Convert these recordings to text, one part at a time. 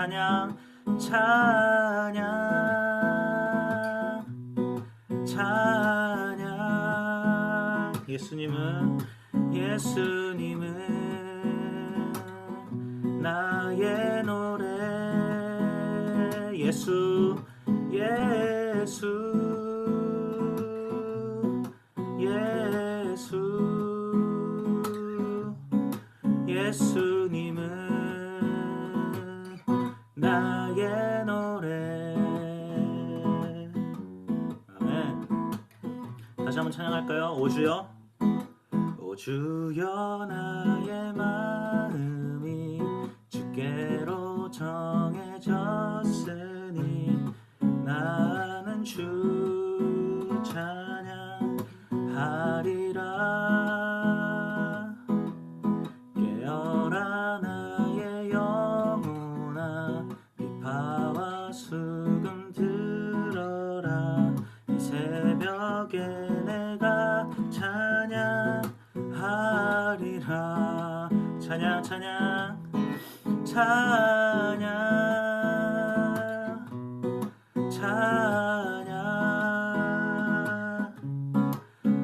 찬양 찬양 찬양. 예수님은 나의 노래. 예수 예수님은 나의 노래. 아멘. 다시 한번 찬양할까요? 오주여 오주여 나의 마음이 주께로 정해졌으니 나는 주 찬양하리라. 깨어라 나의 영혼아 비파와 수금 들어라. 이 새벽에 내가 찬양하리라. 찬양 찬양 찬양 찬양.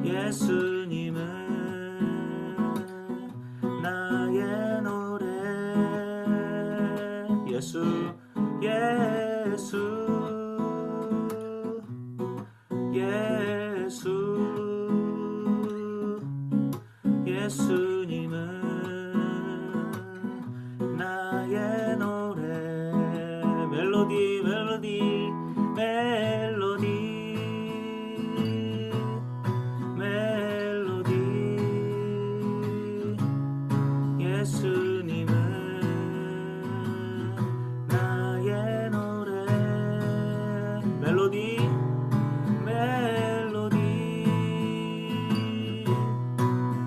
예수님은 나의 노래. 예수 예수님은 나의 노래. 멜로디 예수님은 나의 노래.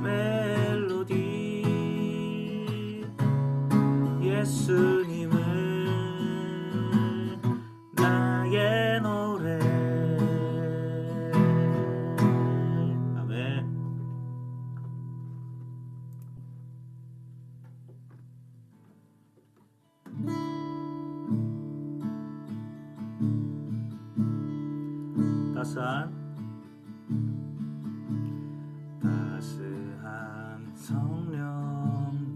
멜로디 예수님은 나의 노래. 아멘. 따스한 성령님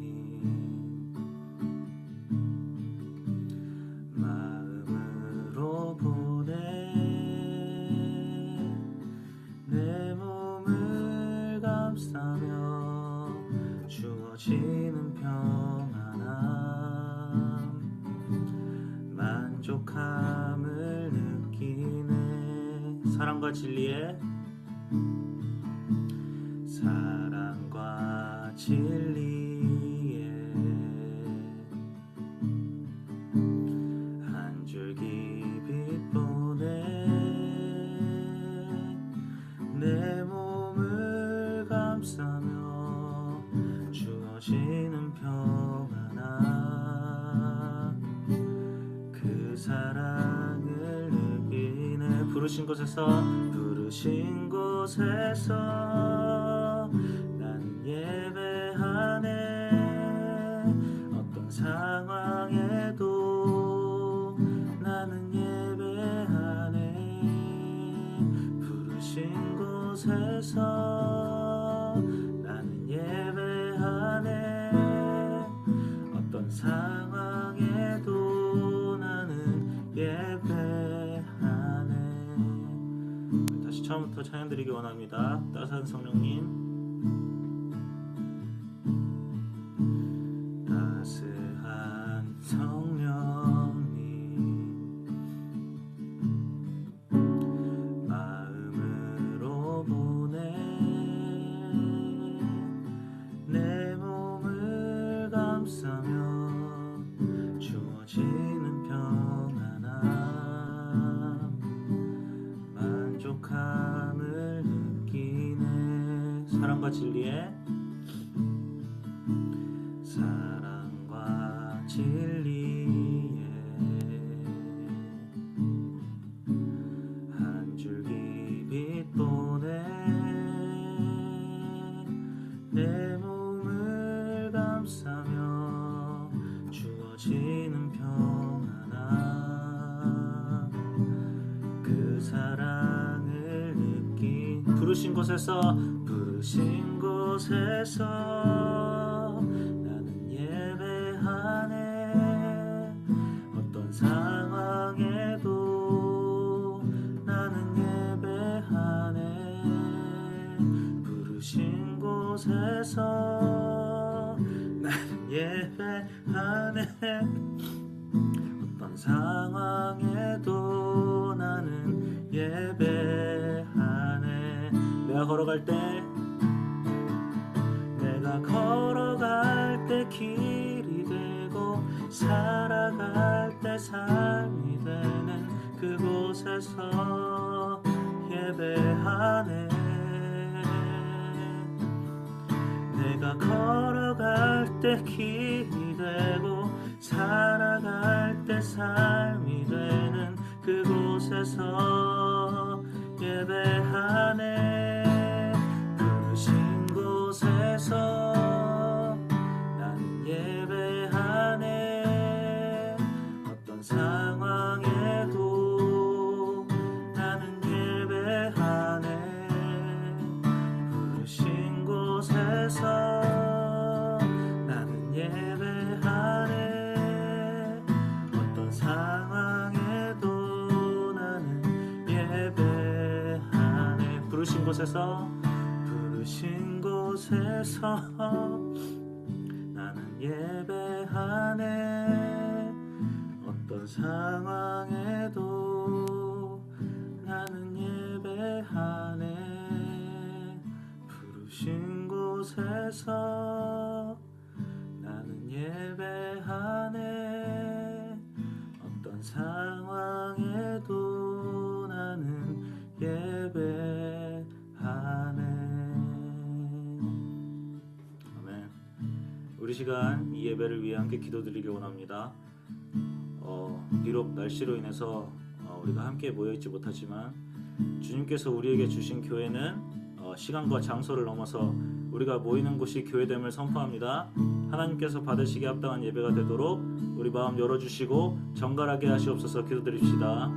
마음으로 보내 내 몸을 감싸며 주어지는 평안함 만족함을 느끼네. 사랑과 진리에 한 줄기 빛 보내 내 몸을 감싸며 주어지는 평안함 그 사랑을 느끼네. 부르신 곳에서 나는 예배하네. 어떤 상황에도 나는 예배하네. 부르신 곳에서 나는 예배하네. 어떤 상황에도 나는 예배하네. 다시 처음부터 찬양 드리기 원합니다. 따스한 성령님, 따스한 성령님 마음으로 보내 내 몸을 감싸며 주어지는 평안함 만족함을 느끼네. 사랑과 진리에 한 줄기 빛 보내 내 몸을 감싸며 주어지는 평안 부르신 곳에서 나는 예배하네. 어떤 상황에도 나는 예배하네. 부르신 곳에서 나는 예배하네. 어떤 상황에도 나는 예배하네. 내가 걸어갈 때 길이 되고 살아갈 때 삶이 되는 그곳에서 예배하네. 내가 걸어갈 때 길이 되고 살아갈 때 삶이 되는 그곳에서 예배하네. 부르신 곳에서 나는 예배하네. 어떤 상황에도 나는 예배하네. 부르신 곳에서 나는 예배하네. 어떤 상황에도 나는 예배하네. 부르신 곳에서 나는 예배하네. 어떤 상황에도 나는 예배하네. 부르신 곳에서 나는 예배하네. 어떤 상황에도 나는 예배하네. 우리 시간 이 예배를 위해 함께 기도드리기 원합니다. 비록 날씨로 인해서 우리가 함께 모여있지 못하지만 주님께서 우리에게 주신 교회는 시간과 장소를 넘어서 우리가 모이는 곳이 교회됨을 선포합니다. 하나님께서 받으시기에 합당한 예배가 되도록 우리 마음 열어주시고 정갈하게 하시옵소서. 기도드립시다.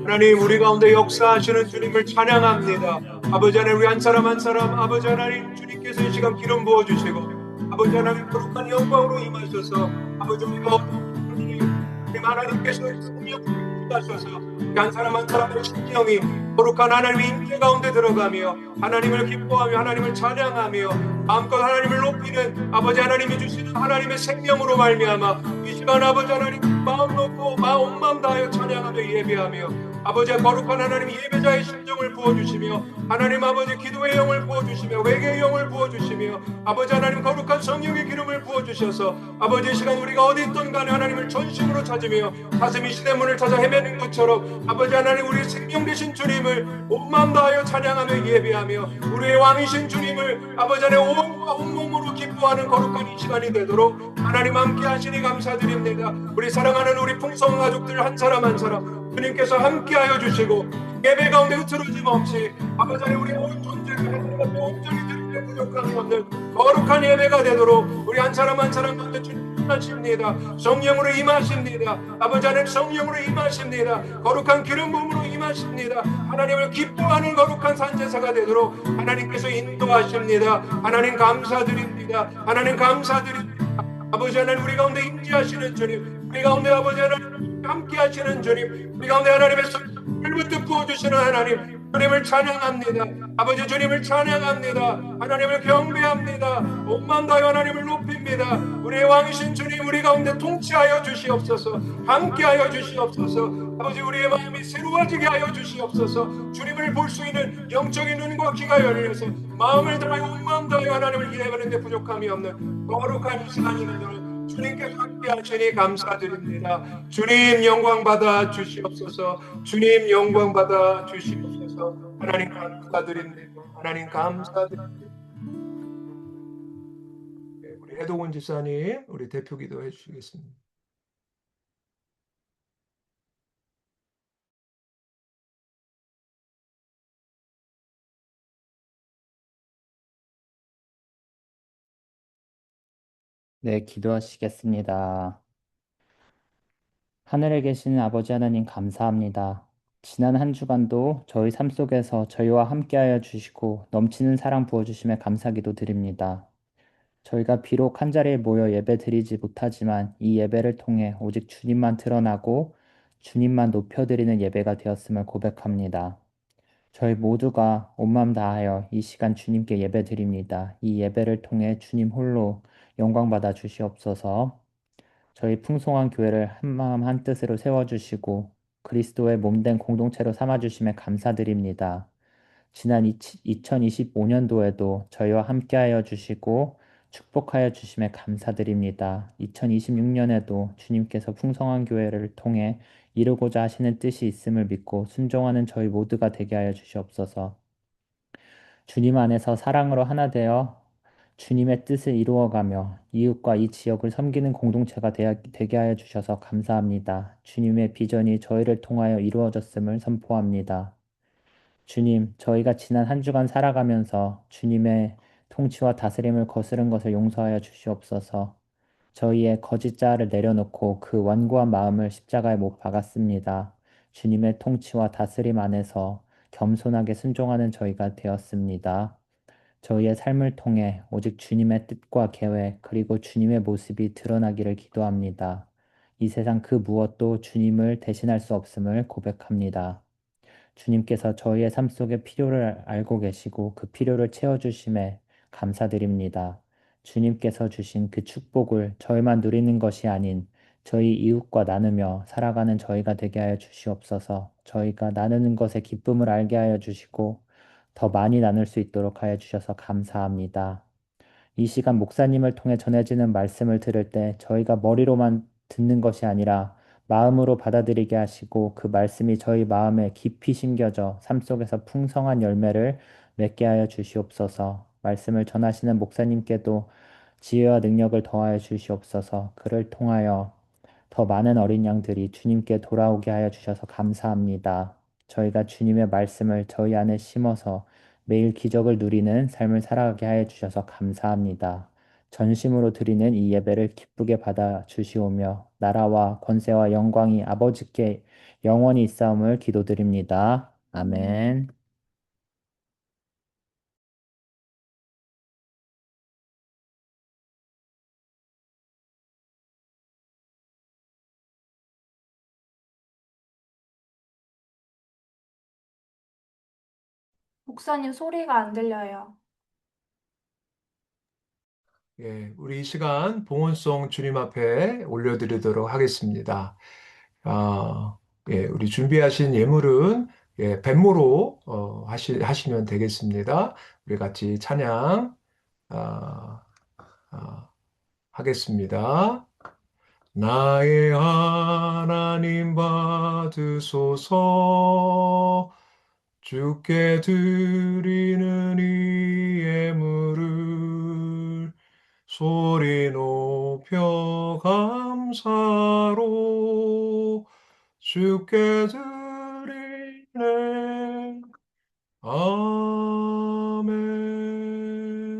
하나님, 우리 가운데 역사하시는 주님을 찬양합니다. 아버지 하나님, 우리 한 사람 한 사람 아버지 하나님 주님께서 이 시간 기름 부어주시고 아버지 하나님 거룩한 영광으로 임하셔서 아버지 우리가 하나님께서 성령을 하셔서 한 사람 한 사람의 심령이 거룩한 하나님의 임재 가운데 들어가며 하나님을 기뻐하며 하나님을 찬양하며 마음껏 하나님을 높이는 아버지 하나님이 주시는 하나님의 생명으로 말미암아 이 시간 아버지 하나님 마음 놓고 온 마음 다하여 찬양하며 예배하며 아버지의 거룩한 하나님 예배자의 심정을 부어주시며 하나님 아버지 기도의 영을 부어주시며 회개의 영을 부어주시며 아버지 하나님 거룩한 성령의 기름을 부어주셔서 아버지 이 시간 우리가 어디 있든 간에 하나님을 전심으로 찾으며 가슴이 시대 문을 찾아 헤매는 것처럼 아버지 하나님 우리의 생명 되신 주님을 온 마음 다하여 찬양하며 예배하며 우리의 왕이신 주님을 아버지 하나님 온과 온몸으로 기뻐하는 거룩한 이 시간이 되도록 하나님 함께 하시니 감사드립니다. 우리 사랑하는 우리 풍성 가족들 한 사람 한 사람 주님께서 함께하여 주시고 예배 가운데 흐트러짐 없이 아버지 하나님 우리 온 존재를 하나님과 온전히 드리는 부족함이 없는 거룩한 예배가 되도록 우리 한 사람 한 사람 가운데 주님 임하십니다. 성령으로 임하십니다. 아버지 하나님 성령으로 임하십니다. 거룩한 기름 부음으로 임하십니다. 하나님을 기뻐하는 거룩한 산제사가 되도록 하나님께서 인도하십니다. 하나님 감사드립니다. 하나님 감사드립니다. 아버지 하나님 우리 가운데 임재하시는 주님 우리 가운데 아버지 하나님 함께 하시는 주님, 우리 가운데 하나님의 손을부터 부어주시는 하나님, 주님을 찬양합니다. 아버지 주님을 찬양합니다. 하나님을 경배합니다. 온만 다여 하나님을 높입니다. 우리의 왕이신 주님, 우리 가운데 통치하여 주시옵소서. 함께하여 주시옵소서. 아버지 우리의 마음이 새로워지게 하여 주시옵소서. 주님을 볼 수 있는 영적인 눈과 귀가 열려서 마음을 다하여 온 마음 다하여 하나님을 예배하는데 부족함이 없는 거룩한 시간이 되도록 주님께 함께 하시니 감사드립니다. 주님 영광 받아 주시옵소서. 주님 영광 받아 주시옵소서. 하나님 감사드립니다. 하나님 감사드립니다. 네, 우리 해동원 집사님, 우리 대표 기도해 주시겠습니다. 네, 기도하시겠습니다. 하늘에 계신 아버지 하나님 감사합니다. 지난 한 주간도 저희 삶 속에서 저희와 함께하여 주시고 넘치는 사랑 부어주심에 감사기도 드립니다. 저희가 비록 한 자리에 모여 예배 드리지 못하지만 이 예배를 통해 오직 주님만 드러나고 주님만 높여드리는 예배가 되었음을 고백합니다. 저희 모두가 온 마음 다하여 이 시간 주님께 예배 드립니다. 이 예배를 통해 주님 홀로 영광 받아 주시옵소서. 저희 풍성한 교회를 한마음 한뜻으로 세워주시고 그리스도의 몸된 공동체로 삼아주심에 감사드립니다. 지난 2025년도에도 저희와 함께하여 주시고 축복하여 주심에 감사드립니다. 2026년에도 주님께서 풍성한 교회를 통해 이루고자 하시는 뜻이 있음을 믿고 순종하는 저희 모두가 되게 하여 주시옵소서. 주님 안에서 사랑으로 하나 되어 주님의 뜻을 이루어가며 이웃과 이 지역을 섬기는 공동체가 되게 하여 주셔서 감사합니다. 주님의 비전이 저희를 통하여 이루어졌음을 선포합니다. 주님, 저희가 지난 한 주간 살아가면서 주님의 통치와 다스림을 거스른 것을 용서하여 주시옵소서. 저희의 거짓 자아를 내려놓고 그 완고한 마음을 십자가에 못 박았습니다. 주님의 통치와 다스림 안에서 겸손하게 순종하는 저희가 되었습니다. 저희의 삶을 통해 오직 주님의 뜻과 계획 그리고 주님의 모습이 드러나기를 기도합니다. 이 세상 그 무엇도 주님을 대신할 수 없음을 고백합니다. 주님께서 저희의 삶 속의 필요를 알고 계시고 그 필요를 채워주심에 감사드립니다. 주님께서 주신 그 축복을 저희만 누리는 것이 아닌 저희 이웃과 나누며 살아가는 저희가 되게 하여 주시옵소서. 저희가 나누는 것의 기쁨을 알게 하여 주시고 더 많이 나눌 수 있도록 하여 주셔서 감사합니다. 이 시간 목사님을 통해 전해지는 말씀을 들을 때 저희가 머리로만 듣는 것이 아니라 마음으로 받아들이게 하시고 그 말씀이 저희 마음에 깊이 심겨져 삶 속에서 풍성한 열매를 맺게 하여 주시옵소서. 말씀을 전하시는 목사님께도 지혜와 능력을 더하여 주시옵소서. 그를 통하여 더 많은 어린 양들이 주님께 돌아오게 하여 주셔서 감사합니다. 저희가 주님의 말씀을 저희 안에 심어서 매일 기적을 누리는 삶을 살아가게 하여 주셔서 감사합니다. 전심으로 드리는 이 예배를 기쁘게 받아 주시오며 나라와 권세와 영광이 아버지께 영원히 있사옴을 기도드립니다. 아멘. 목사님 소리가 안 들려요. 예, 우리 이 시간 봉헌송 주님 앞에 올려드리도록 하겠습니다. 예, 우리 준비하신 예물은 예, 뱃모로 하시면 되겠습니다. 우리 같이 찬양 아, 아, 하겠습니다. 나의 하나님 받으소서 주께 드리는 이 예물을 소리 높여 감사로 주께 드리네.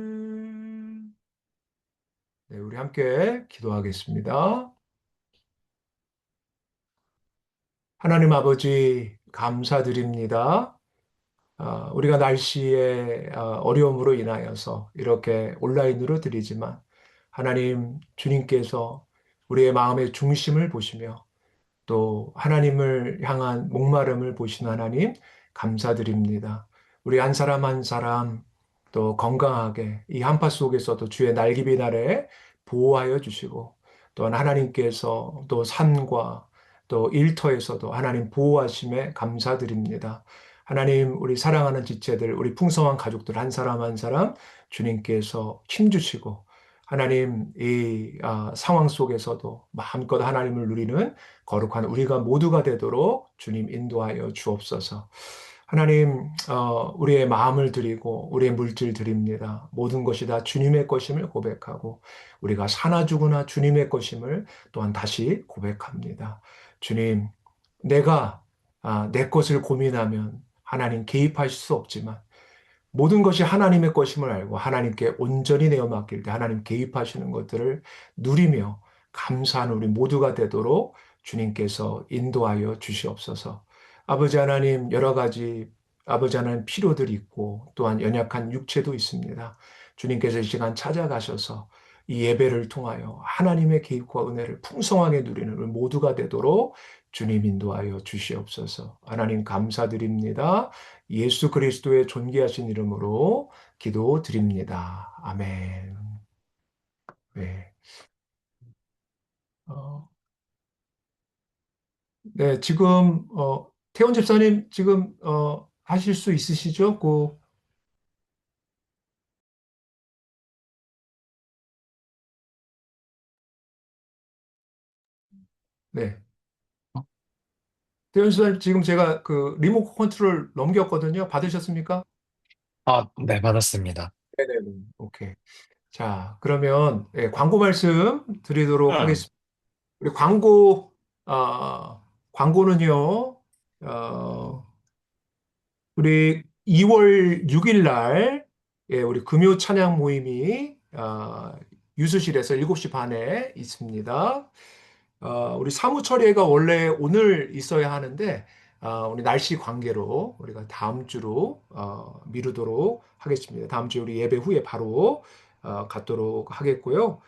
아멘. 네, 우리 함께 기도하겠습니다. 하나님 아버지, 감사드립니다. 우리가 날씨의 어려움으로 인하여서 이렇게 온라인으로 드리지만 하나님 주님께서 우리의 마음의 중심을 보시며 또 하나님을 향한 목마름을 보신 하나님 감사드립니다. 우리 한 사람 한 사람 또 건강하게 이 한파 속에서도 주의 날개빛 아래 보호하여 주시고 또한 하나님께서 또 산과 또 일터에서도 하나님 보호하심에 감사드립니다. 하나님 우리 사랑하는 지체들 우리 풍성한 가족들 한 사람 한 사람 주님께서 힘주시고 하나님 이 상황 속에서도 마음껏 하나님을 누리는 거룩한 우리가 모두가 되도록 주님 인도하여 주옵소서. 하나님, 우리의 마음을 드리고 우리의 물질 드립니다. 모든 것이 다 주님의 것임을 고백하고 우리가 사나 죽으나 주님의 것임을 또한 다시 고백합니다. 주님, 내가 내 것을 고민하면 하나님 개입하실 수 없지만 모든 것이 하나님의 것임을 알고 하나님께 온전히 내어 맡길 때 하나님 개입하시는 것들을 누리며 감사하는 우리 모두가 되도록 주님께서 인도하여 주시옵소서. 아버지 하나님 여러 가지 아버지 하나님 필요들이 있고 또한 연약한 육체도 있습니다. 주님께서 이 시간 찾아가셔서 이 예배를 통하여 하나님의 개입과 은혜를 풍성하게 누리는 우리 모두가 되도록 주님 인도하여 주시옵소서. 하나님 감사드립니다. 예수 그리스도의 존귀하신 이름으로 기도드립니다. 아멘. 네. 어, 네, 지금, 태원 집사님, 지금, 하실 수 있으시죠? 네. 태원 집사님, 지금 제가 그 리모컨 컨트롤 넘겼거든요. 받으셨습니까? 네, 받았습니다. 네네. 오케이. 자, 그러면, 광고 말씀 드리도록 하겠습니다. 우리 광고는요, 우리 2월 6일 날, 우리 금요 찬양 모임이, 유수실에서 7시 반에 있습니다. 우리 사무처리가 원래 오늘 있어야 하는데, 우리 날씨 관계로 우리가 다음 주로, 미루도록 하겠습니다. 다음 주 우리 예배 후에 바로, 갖도록 하겠고요.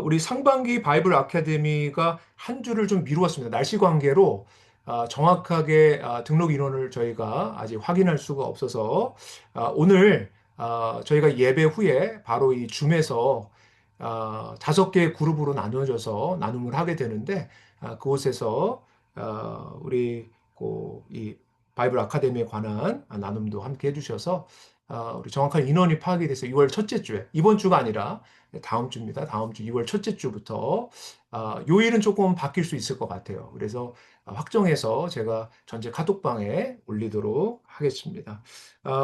우리 상반기 바이블 아카데미가 한 주를 좀 미루었습니다. 날씨 관계로 정확하게 등록 인원을 저희가 아직 확인할 수가 없어서 오늘 저희가 예배 후에 바로 이 줌에서 5개의 그룹으로 나누어져서 나눔을 하게 되는데 그곳에서 우리 이 바이블 아카데미에 관한 나눔도 함께 해주셔서 우리 정확한 인원이 파악이 돼서 6월 첫째 주에 이번 주가 아니라 다음 주입니다. 다음 주 2월 첫째 주부터 요일은 조금 바뀔 수 있을 것 같아요. 그래서 확정해서 제가 전체 카톡방에 올리도록 하겠습니다.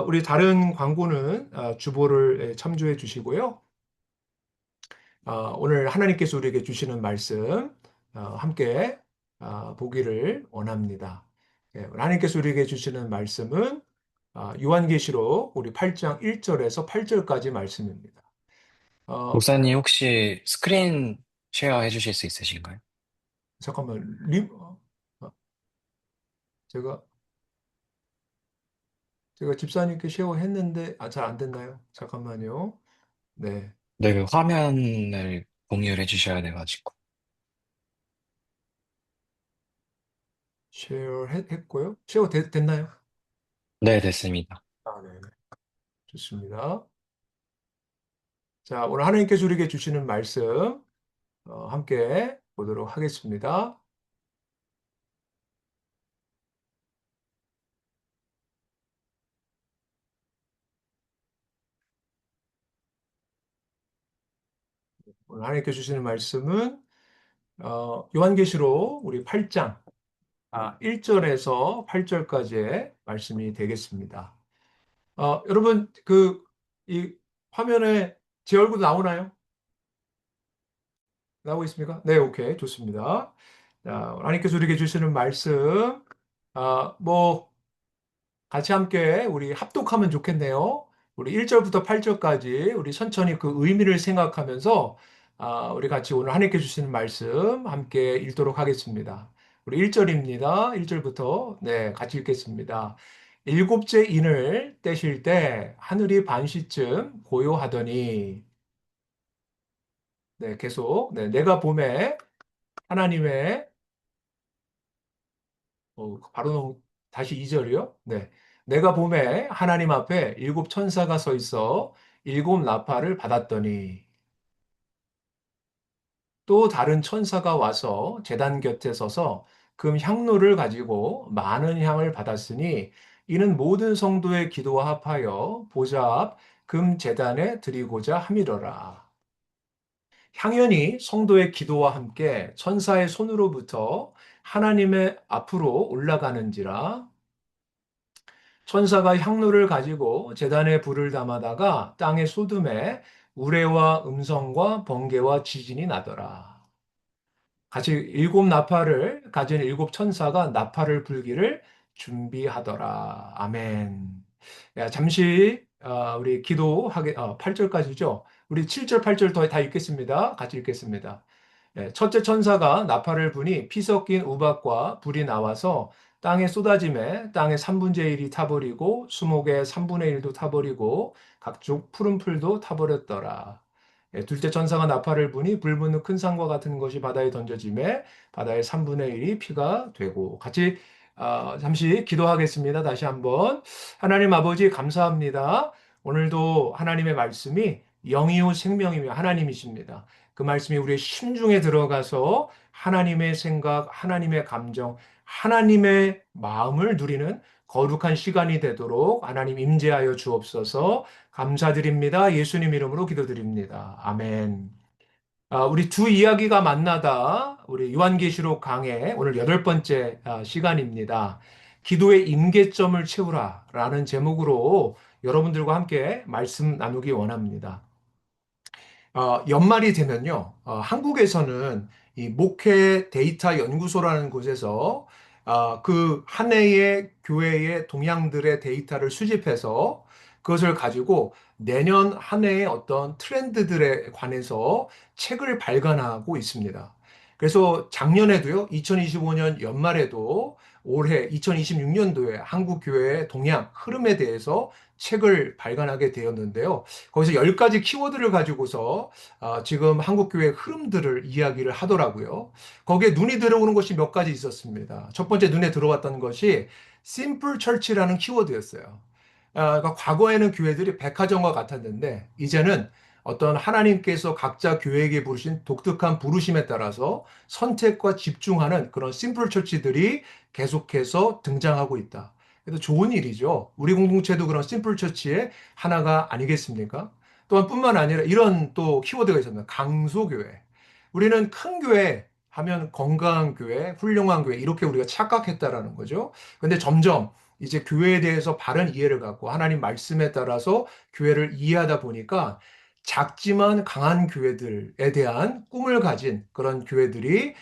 우리 다른 광고는 주보를 참조해 주시고요. 오늘 하나님께서 우리에게 주시는 말씀 함께 보기를 원합니다. 하나님께서 우리에게 주시는 말씀은 요한계시록 우리 8장 1절에서 8절까지 말씀입니다. 목사님 혹시 스크린 쉐어 해주실 수 있으신가요? 잠깐만, 어, 제가 집사님께 쉐어했는데 잘 안 됐나요? 잠깐만요. 네, 네, 그 화면을 공유를 해주셔야 돼가지고. 쉐어했고요. 쉐어 됐나요? 네, 됐습니다. 네, 좋습니다. 자, 오늘 하나님께서 우리에게 주시는 말씀 함께 보도록 하겠습니다. 오늘 하나님께서 주시는 말씀은 요한계시록 우리 8장 1절에서 8절까지의 말씀이 되겠습니다. 여러분 이 화면에 제 얼굴 나오나요? 나오고 있습니까? 네, 오케이, 좋습니다. 자, 하나님께서 우리에게 주시는 말씀, 뭐 같이 함께 우리 합독하면 좋겠네요. 우리 1절부터 8절까지 우리 천천히 그 의미를 생각하면서 우리 같이 오늘 하나님께 주시는 말씀 함께 읽도록 하겠습니다. 우리 1절입니다. 1절부터 네, 같이 읽겠습니다. 일곱째 인을 떼실 때 하늘이 반시쯤 고요하더니 네, 계속 네, 내가 봄에 하나님의 다시 2절이요. 네. 내가 봄에 하나님 앞에 일곱 천사가 서 있어 일곱 나팔을 받았더니 또 다른 천사가 와서 제단 곁에 서서 금 향로를 가지고 많은 향을 받았으니 이는 모든 성도의 기도와 합하여 보좌 앞 금 제단에 드리고자 함이러라. 향연이 성도의 기도와 함께 천사의 손으로부터 하나님의 앞으로 올라가는지라. 천사가 향로를 가지고 제단에 불을 담아다가 땅에 쏟음에 우레와 음성과 번개와 지진이 나더라. 같이 일곱 나팔을 가진 일곱 천사가 나팔을 불기를 준비하더라. 아멘. 야, 잠시 우리 기도하게 8절까지죠. 우리 7절, 8절 더 다 읽겠습니다. 같이 읽겠습니다. 네, 첫째 천사가 나팔을 부니 피 섞인 우박과 불이 나와서 땅에 쏟아짐에 땅의 3분의 1이 타버리고 수목의 3분의 1도 타버리고 각종 푸른 풀도 타버렸더라. 예, 둘째 천사가 나팔을 부니 불 붙는 큰 산과 같은 것이 바다에 던져짐에 바다의 3분의 1이 피가 되고 같이 잠시 기도하겠습니다. 다시 한번 하나님 아버지 감사합니다. 오늘도 하나님의 말씀이 영이요 생명이며 하나님이십니다. 그 말씀이 우리의 심중에 들어가서 하나님의 생각, 하나님의 감정, 하나님의 마음을 누리는 거룩한 시간이 되도록 하나님 임재하여 주옵소서. 감사드립니다. 예수님 이름으로 기도드립니다. 아멘. 우리 두 이야기가 만나다 우리 요한계시록 강의 오늘 여덟 번째 시간입니다. 기도의 임계점을 채우라 라는 제목으로 여러분들과 함께 말씀 나누기 원합니다. 연말이 되면요, 한국에서는 이 목회 데이터 연구소라는 곳에서 그 한 해의 교회의 동향들의 데이터를 수집해서 그것을 가지고 내년 한 해의 어떤 트렌드들에 관해서 책을 발간하고 있습니다. 그래서 작년에도요, 2025년 연말에도 올해 2026년도에 한국 교회의 동향, 흐름에 대해서 책을 발간하게 되었는데요. 거기서 10가지 키워드를 가지고서 지금 한국교회 흐름들을 이야기를 하더라고요. 거기에 눈이 들어오는 것이 몇 가지 있었습니다. 첫 번째 눈에 들어왔던 것이 심플 철치라는 키워드였어요. 그러니까 과거에는 교회들이 백화점과 같았는데 이제는 어떤 하나님께서 각자 교회에게 부르신 독특한 부르심에 따라서 선택과 집중하는 그런 심플 처치들이 계속해서 등장하고 있다. 그래도 좋은 일이죠. 우리 공동체도 그런 심플 처치의 하나가 아니겠습니까? 또한 뿐만 아니라 이런 또 키워드가 있습니다. 강소교회. 우리는 큰 교회 하면 건강한 교회, 훌륭한 교회 이렇게 우리가 착각했다라는 거죠. 근데 점점 이제 교회에 대해서 바른 이해를 갖고 하나님 말씀에 따라서 교회를 이해하다 보니까 작지만 강한 교회들에 대한 꿈을 가진 그런 교회들이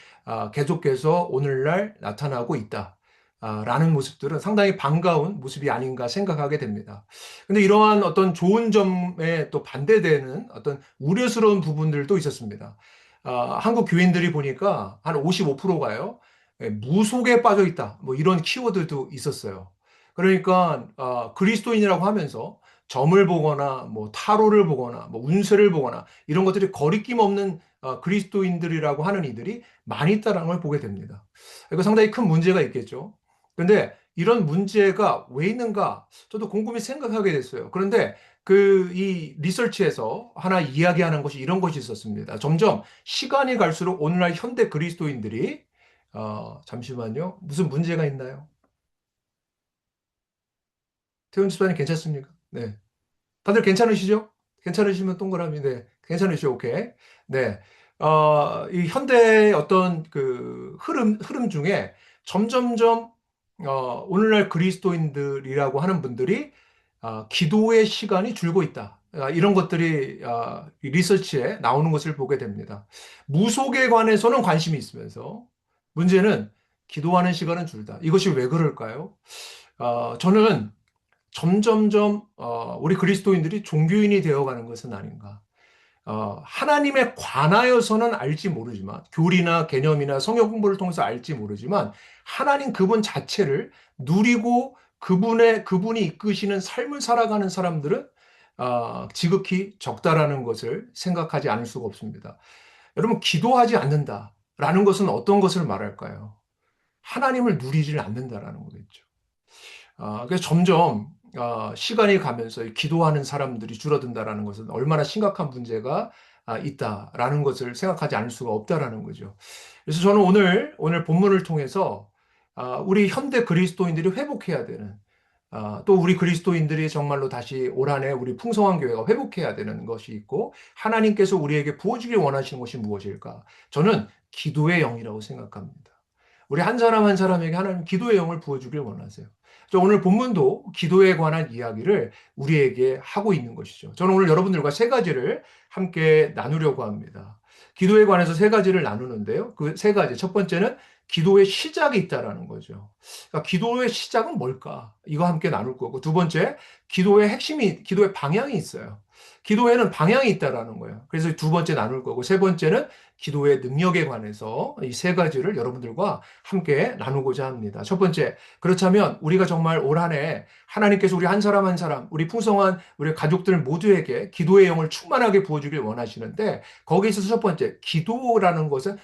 계속해서 오늘날 나타나고 있다. 라는 모습들은 상당히 반가운 모습이 아닌가 생각하게 됩니다. 근데 이러한 어떤 좋은 점에 또 반대되는 어떤 우려스러운 부분들도 있었습니다. 한국 교인들이 보니까 한 55%가요. 무속에 빠져 있다. 뭐 이런 키워드도 있었어요. 그러니까 그리스도인이라고 하면서 점을 보거나 뭐 타로를 보거나 뭐 운세를 보거나 이런 것들이 거리낌 없는 그리스도인들이라고 하는 이들이 많이 있다는 걸 보게 됩니다. 이거 상당히 큰 문제가 있겠죠. 그런데 이런 문제가 왜 있는가 저도 곰곰이 생각하게 됐어요. 그런데 이 리서치에서 하나 이야기하는 것이 이런 것이 있었습니다. 점점 시간이 갈수록 오늘날 현대 그리스도인들이 잠시만요. 무슨 문제가 있나요? 태훈 집사님 괜찮습니까? 네. 다들 괜찮으시죠? 괜찮으시면 동그라미, 네. 괜찮으시죠? 오케이. 네. 이 현대의 어떤 그 흐름 중에 점점점, 오늘날 그리스도인들이라고 하는 분들이, 기도의 시간이 줄고 있다. 이런 것들이, 이 리서치에 나오는 것을 보게 됩니다. 무속에 관해서는 관심이 있으면서, 문제는 기도하는 시간은 줄다. 이것이 왜 그럴까요? 저는 점점점 우리 그리스도인들이 종교인이 되어가는 것은 아닌가. 하나님에 관하여서는 알지 모르지만 교리나 개념이나 성경 공부를 통해서 알지 모르지만 하나님 그분 자체를 누리고 그분이 이끄시는 삶을 살아가는 사람들은 지극히 적다라는 것을 생각하지 않을 수가 없습니다. 여러분 기도하지 않는다. 라는 것은 어떤 것을 말할까요? 하나님을 누리질 않는다라는 거겠죠. 그래서 점점 시간이 가면서 기도하는 사람들이 줄어든다라는 것은 얼마나 심각한 문제가 있다라는 것을 생각하지 않을 수가 없다라는 거죠. 그래서 저는 오늘 본문을 통해서 우리 현대 그리스도인들이 회복해야 되는 또 우리 그리스도인들이 정말로 다시 올 한해 우리 풍성한 교회가 회복해야 되는 것이 있고 하나님께서 우리에게 부어주길 원하시는 것이 무엇일까? 저는 기도의 영이라고 생각합니다. 우리 한 사람 한 사람에게 하나님 기도의 영을 부어주길 원하세요. 오늘 본문도 기도에 관한 이야기를 우리에게 하고 있는 것이죠. 저는 오늘 여러분들과 세 가지를 함께 나누려고 합니다. 기도에 관해서 세 가지를 나누는데요. 그 세 가지. 첫 번째는 기도의 시작이 있다라는 거죠. 그러니까 기도의 시작은 뭘까? 이거 함께 나눌 거고. 두 번째, 기도의 핵심이, 기도의 방향이 있어요. 기도에는 방향이 있다라는 거예요. 그래서 두 번째 나눌 거고. 세 번째는 기도의 능력에 관해서 이 세 가지를 여러분들과 함께 나누고자 합니다. 첫 번째, 그렇다면 우리가 정말 올 한 해 하나님께서 우리 한 사람 한 사람, 우리 풍성한 우리 가족들 모두에게 기도의 영을 충만하게 부어주길 원하시는데 거기에 있어서 첫 번째, 기도라는 것은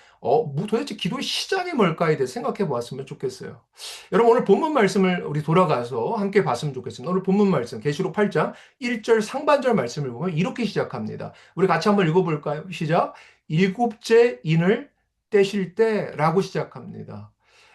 도대체 기도의 시작이 뭘까에 대해 생각해 보았으면 좋겠어요. 여러분 오늘 본문 말씀을 우리 돌아가서 함께 봤으면 좋겠습니다. 오늘 본문 말씀 계시록 8장 1절 상반절 말씀을 보면 이렇게 시작합니다. 우리 같이 한번 읽어볼까요? 시작. 일곱째 인을 떼실 때라고 시작합니다.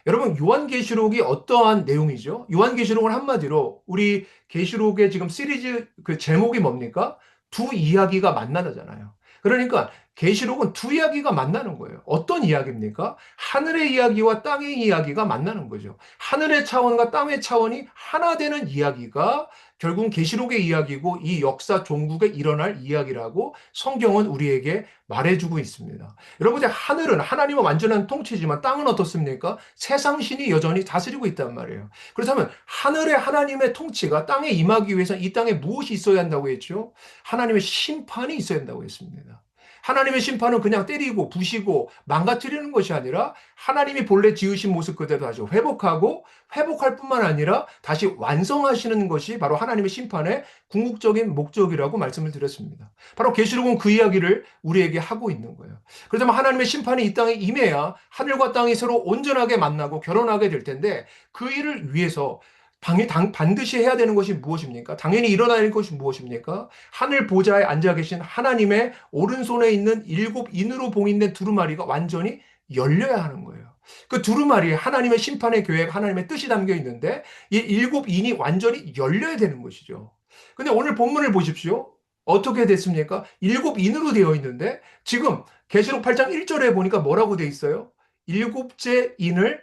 여러분 요한계시록이 어떠한 내용이죠? 요한계시록은 한마디로 우리 계시록의 지금 시리즈 그 제목이 뭡니까? 두 이야기가 만나잖아요. 그러니까 계시록은 두 이야기가 만나는 거예요. 어떤 이야기입니까? 하늘의 이야기와 땅의 이야기가 만나는 거죠. 하늘의 차원과 땅의 차원이 하나 되는 이야기가 결국은 계시록의 이야기고 이 역사 종국에 일어날 이야기라고 성경은 우리에게 말해주고 있습니다. 여러분, 하늘은 하나님의 완전한 통치지만 땅은 어떻습니까? 세상 신이 여전히 다스리고 있단 말이에요. 그렇다면 하늘의 하나님의 통치가 땅에 임하기 위해서 이 땅에 무엇이 있어야 한다고 했죠? 하나님의 심판이 있어야 한다고 했습니다. 하나님의 심판은 그냥 때리고 부시고 망가뜨리는 것이 아니라 하나님이 본래 지으신 모습 그대로 다시 회복하고 회복할 뿐만 아니라 다시 완성하시는 것이 바로 하나님의 심판의 궁극적인 목적이라고 말씀을 드렸습니다. 바로 계시록은 그 이야기를 우리에게 하고 있는 거예요. 그렇다면 하나님의 심판이 이 땅에 임해야 하늘과 땅이 서로 온전하게 만나고 결혼하게 될 텐데 그 일을 위해서 반드시 해야 되는 것이 무엇입니까? 당연히 일어나야 할 것이 무엇입니까? 하늘 보좌에 앉아 계신 하나님의 오른손에 있는 일곱 인으로 봉인된 두루마리가 완전히 열려야 하는 거예요. 그 두루마리에 하나님의 심판의 계획, 하나님의 뜻이 담겨 있는데 이 일곱 인이 완전히 열려야 되는 것이죠. 근데 오늘 본문을 보십시오. 어떻게 됐습니까? 일곱 인으로 되어 있는데 지금 계시록 8장 1절에 보니까 뭐라고 되어 있어요? 일곱째 인을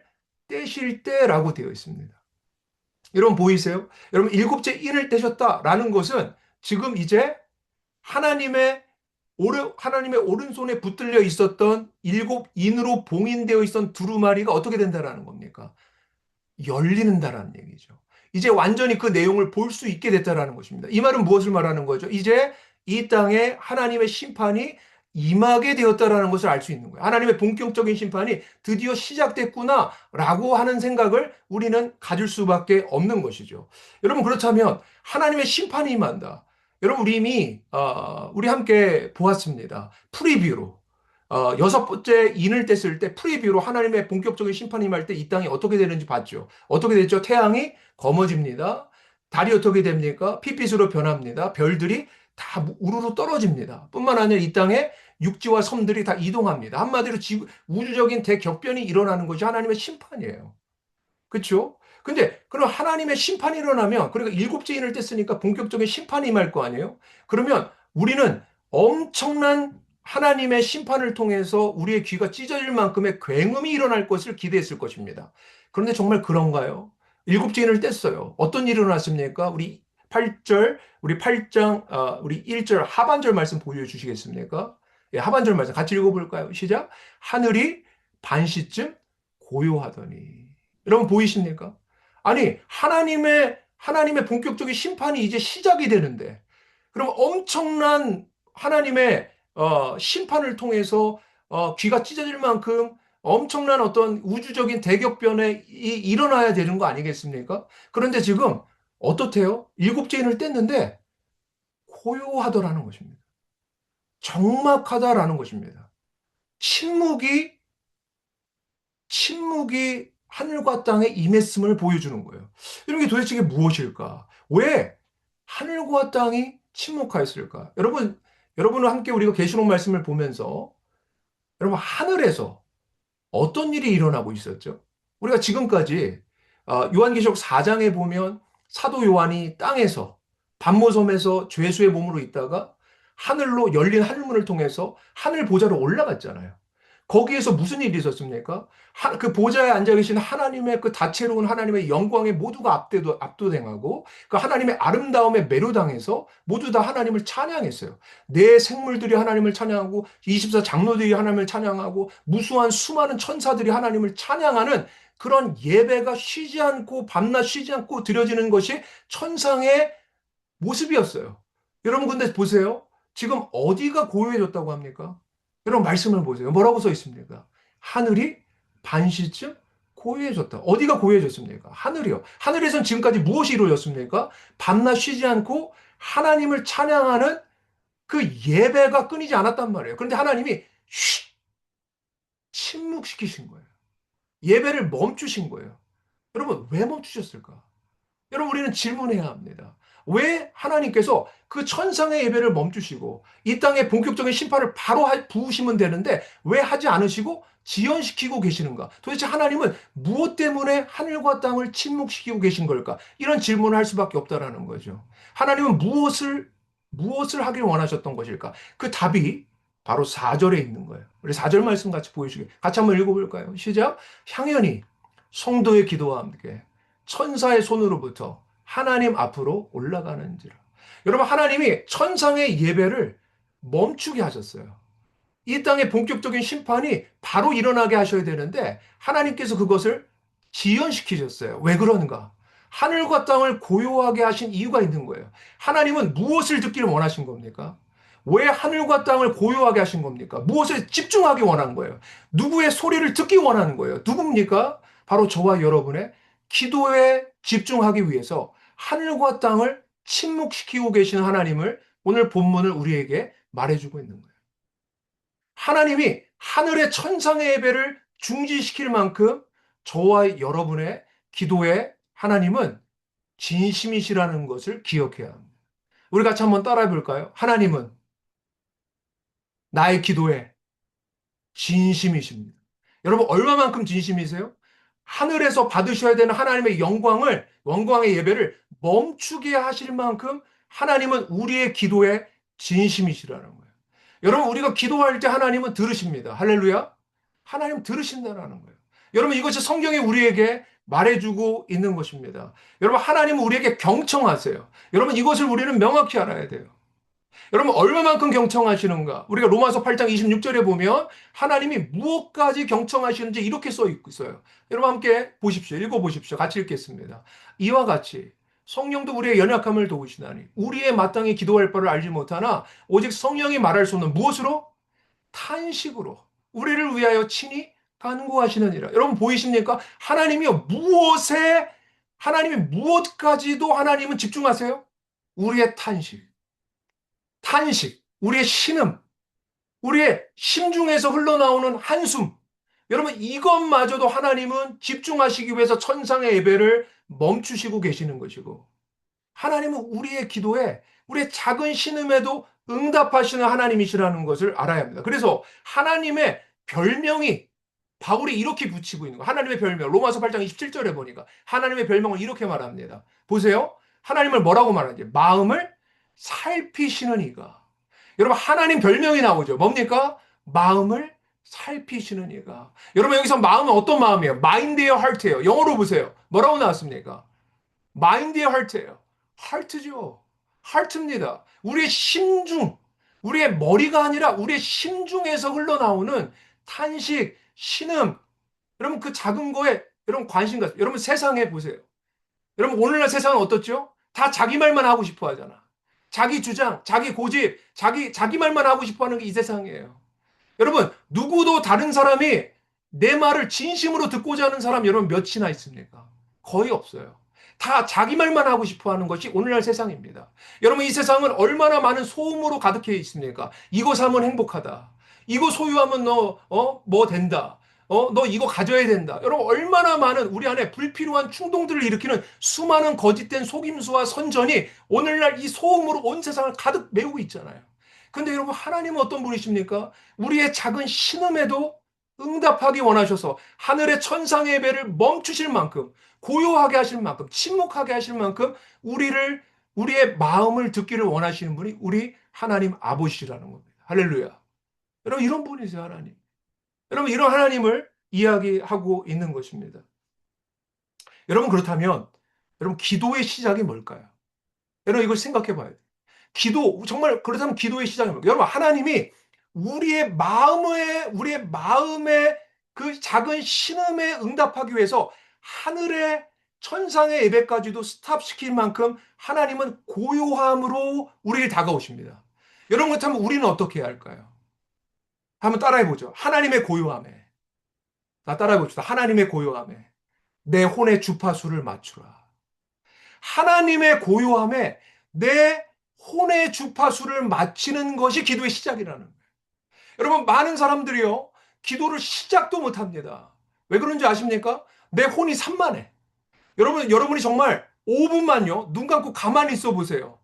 떼실 때라고 되어 있습니다. 여러분 보이세요? 여러분 일곱째 인을 떼셨다라는 것은 지금 이제 하나님의 하나님의 오른손에 붙들려 있었던 일곱 인으로 봉인되어 있던 두루마리가 어떻게 된다라는 겁니까? 열리는다라는 얘기죠. 이제 완전히 그 내용을 볼 수 있게 됐다라는 것입니다. 이 말은 무엇을 말하는 거죠? 이제 이 땅에 하나님의 심판이 임하게 되었다라는 것을 알 수 있는 거예요. 하나님의 본격적인 심판이 드디어 시작됐구나라고 하는 생각을 우리는 가질 수밖에 없는 것이죠. 여러분 그렇다면 하나님의 심판이 임한다. 여러분 우리 이미 우리 함께 보았습니다. 프리뷰로 여섯 번째 인을 뗐을 때 프리뷰로 하나님의 본격적인 심판이 임할 때 이 땅이 어떻게 되는지 봤죠. 어떻게 됐죠? 태양이 검어집니다. 달이 어떻게 됩니까? 핏빛으로 변합니다. 별들이 다 우르르 떨어집니다. 뿐만 아니라 이 땅에 육지와 섬들이 다 이동합니다. 한마디로 우주적인 대격변이 일어나는 것이 하나님의 심판이에요. 그렇죠? 근데 그럼 하나님의 심판이 일어나면 그러니까 일곱째 인을 뗐으니까 본격적인 심판이 임할 거 아니에요? 그러면 우리는 엄청난 하나님의 심판을 통해서 우리의 귀가 찢어질 만큼의 굉음이 일어날 것을 기대했을 것입니다. 그런데 정말 그런가요? 일곱째 인을 뗐어요. 어떤 일이 일어났습니까? 우리 8절, 우리 8장, 우리 1절 하반절 말씀 보여주시겠습니까? 예, 하반절 말씀 같이 읽어볼까요? 시작. 하늘이 반시쯤 고요하더니. 여러분 보이십니까? 아니, 하나님의 본격적인 심판이 이제 시작이 되는데, 그럼 엄청난 하나님의 심판을 통해서 귀가 찢어질 만큼 엄청난 어떤 우주적인 대격변에 일어나야 되는 거 아니겠습니까? 그런데 지금 어떻대요? 일곱째 인을 뗐는데 고요하더라는 것입니다. 적막하다라는 것입니다. 침묵이 침묵이 하늘과 땅에 임했음을 보여주는 거예요. 이런 게 도대체 이게 무엇일까? 왜 하늘과 땅이 침묵하였을까? 여러분과 함께 우리가 계시록 말씀을 보면서 여러분 하늘에서 어떤 일이 일어나고 있었죠? 우리가 지금까지 요한계시록 4장에 보면 사도 요한이 땅에서 반모섬에서 죄수의 몸으로 있다가 하늘로 열린 하늘문을 통해서 하늘 보좌로 올라갔잖아요. 거기에서 무슨 일이 있었습니까? 그 보좌에 앉아 계신 하나님의 그 다채로운 하나님의 영광에 모두가 압도당하고 그 하나님의 아름다움에 매료당해서 모두 다 하나님을 찬양했어요. 내 생물들이 하나님을 찬양하고 24 장로들이 하나님을 찬양하고 무수한 수많은 천사들이 하나님을 찬양하는 그런 예배가 쉬지 않고 밤낮 쉬지 않고 드려지는 것이 천상의 모습이었어요. 여러분 근데 보세요. 지금 어디가 고요해졌다고 합니까? 여러분 말씀을 보세요. 뭐라고 써 있습니까? 하늘이 반시쯤 고요해졌다. 어디가 고요해졌습니까? 하늘이요. 하늘에선 지금까지 무엇이 이루어졌습니까? 밤낮 쉬지 않고 하나님을 찬양하는 그 예배가 끊이지 않았단 말이에요. 그런데 하나님이 침묵시키신 거예요. 예배를 멈추신 거예요. 여러분 왜 멈추셨을까? 여러분 우리는 질문해야 합니다. 왜 하나님께서 그 천상의 예배를 멈추시고 이 땅에 본격적인 심판을 바로 부으시면 되는데 왜 하지 않으시고 지연시키고 계시는가? 도대체 하나님은 무엇 때문에 하늘과 땅을 침묵시키고 계신 걸까? 이런 질문을 할 수밖에 없다라는 거죠. 하나님은 무엇을 하길 원하셨던 것일까? 그 답이 바로 4절에 있는 거예요. 우리 4절 말씀 같이 한번 읽어볼까요? 시작. 향연히 성도의 기도와 함께 천사의 손으로부터 하나님 앞으로 올라가는지라. 여러분 하나님이 천상의 예배를 멈추게 하셨어요. 이 땅의 본격적인 심판이 바로 일어나게 하셔야 되는데 하나님께서 그것을 지연시키셨어요. 왜 그러는가? 하늘과 땅을 고요하게 하신 이유가 있는 거예요. 하나님은 무엇을 듣기를 원하신 겁니까? 왜 하늘과 땅을 고요하게 하신 겁니까? 무엇에 집중하기 원한 거예요? 누구의 소리를 듣기 원하는 거예요? 누굽니까? 바로 저와 여러분의 기도에 집중하기 위해서 하늘과 땅을 침묵시키고 계신 하나님을 오늘 본문을 우리에게 말해주고 있는 거예요. 하나님이 하늘의 천상의 예배를 중지시킬 만큼 저와 여러분의 기도에 하나님은 진심이시라는 것을 기억해야 합니다. 우리 같이 한번 따라해 볼까요? 하나님은 나의 기도에 진심이십니다. 여러분 얼마만큼 진심이세요? 하늘에서 받으셔야 되는 하나님의 영광의 예배를 멈추게 하실 만큼 하나님은 우리의 기도에 진심이시라는 거예요. 여러분 우리가 기도할 때 하나님은 들으십니다. 할렐루야. 하나님 들으신다는 거예요. 여러분 이것이 성경이 우리에게 말해주고 있는 것입니다. 여러분 하나님은 우리에게 경청하세요. 여러분 이것을 우리는 명확히 알아야 돼요. 여러분 얼마만큼 경청하시는가? 우리가 로마서 8장 26절에 보면 하나님이 무엇까지 경청하시는지 이렇게 써 있어요. 여러분 함께 보십시오. 읽어보십시오. 같이 읽겠습니다. 이와 같이 성령도 우리의 연약함을 도우시나니 우리의 마땅히 기도할 바를 알지 못하나 오직 성령이 말할 수 없는 무엇으로? 탄식으로 우리를 위하여 친히 간구하시느니라. 여러분 보이십니까? 하나님이 무엇까지도 하나님은 집중하세요? 우리의 탄식, 우리의 신음, 우리의 심중에서 흘러나오는 한숨. 여러분 이것마저도 하나님은 집중하시기 위해서 천상의 예배를 멈추시고 계시는 것이고 하나님은 우리의 기도에 우리의 작은 신음에도 응답하시는 하나님이시라는 것을 알아야 합니다. 그래서 하나님의 별명이 바울이 이렇게 붙이고 있는 거예요. 하나님의 별명 로마서 8장 27절에 보니까 하나님의 별명을 이렇게 말합니다. 보세요. 하나님을 뭐라고 말하는지 마음을 살피시는 이가. 여러분 하나님 별명이 나오죠. 뭡니까? 마음을 살피시는 이가. 여러분 여기서 마음은 어떤 마음이에요? 마인드예요, 하트예요? 영어로 보세요. 뭐라고 나왔습니까? 마인드예요, 하트예요? 하트죠. 하트입니다. 우리의 심중, 우리의 머리가 아니라 우리의 심중에서 흘러나오는 탄식, 신음. 여러분 그 작은 거에 여러분 관심 가세요. 여러분 세상에 보세요. 여러분 오늘날 세상은 어떻죠? 다 자기 말만 하고 싶어 하잖아. 자기 주장, 자기 고집, 자기 말만 하고 싶어 하는 게 이 세상이에요. 여러분, 누구도 다른 사람이 내 말을 진심으로 듣고자 하는 사람 여러분 몇이나 있습니까? 거의 없어요. 다 자기 말만 하고 싶어 하는 것이 오늘날 세상입니다. 여러분, 이 세상은 얼마나 많은 소음으로 가득해 있습니까? 이거 사면 행복하다. 이거 소유하면 뭐 된다. 너 이거 가져야 된다. 여러분, 얼마나 많은 우리 안에 불필요한 충동들을 일으키는 수많은 거짓된 속임수와 선전이 오늘날 이 소음으로 온 세상을 가득 메우고 있잖아요. 근데 여러분, 하나님은 어떤 분이십니까? 우리의 작은 신음에도 응답하기 원하셔서 하늘의 천상의 예배를 멈추실 만큼, 고요하게 하실 만큼, 침묵하게 하실 만큼 우리의 마음을 듣기를 원하시는 분이 우리 하나님 아버지라는 겁니다. 할렐루야. 여러분, 이런 분이세요, 하나님. 여러분, 이런 하나님을 이야기하고 있는 것입니다. 여러분, 그렇다면, 여러분, 기도의 시작이 뭘까요? 여러분, 이걸 생각해 봐야 돼요. 정말, 그렇다면 기도의 시작이 뭘까요? 여러분, 하나님이 우리의 마음의 그 작은 신음에 응답하기 위해서 하늘의 천상의 예배까지도 스탑시킬 만큼 하나님은 고요함으로 우리를 다가오십니다. 여러분, 그렇다면 우리는 어떻게 해야 할까요? 한번 따라해 보죠. 하나님의 고요함에. 나 따라해 봅시다. 하나님의 고요함에 내 혼의 주파수를 맞추라. 하나님의 고요함에 내 혼의 주파수를 맞추는 것이 기도의 시작이라는 거예요. 여러분, 많은 사람들이요, 기도를 시작도 못 합니다. 왜 그런지 아십니까? 내 혼이 산만해. 여러분이 정말 5분만요, 눈 감고 가만히 있어 보세요.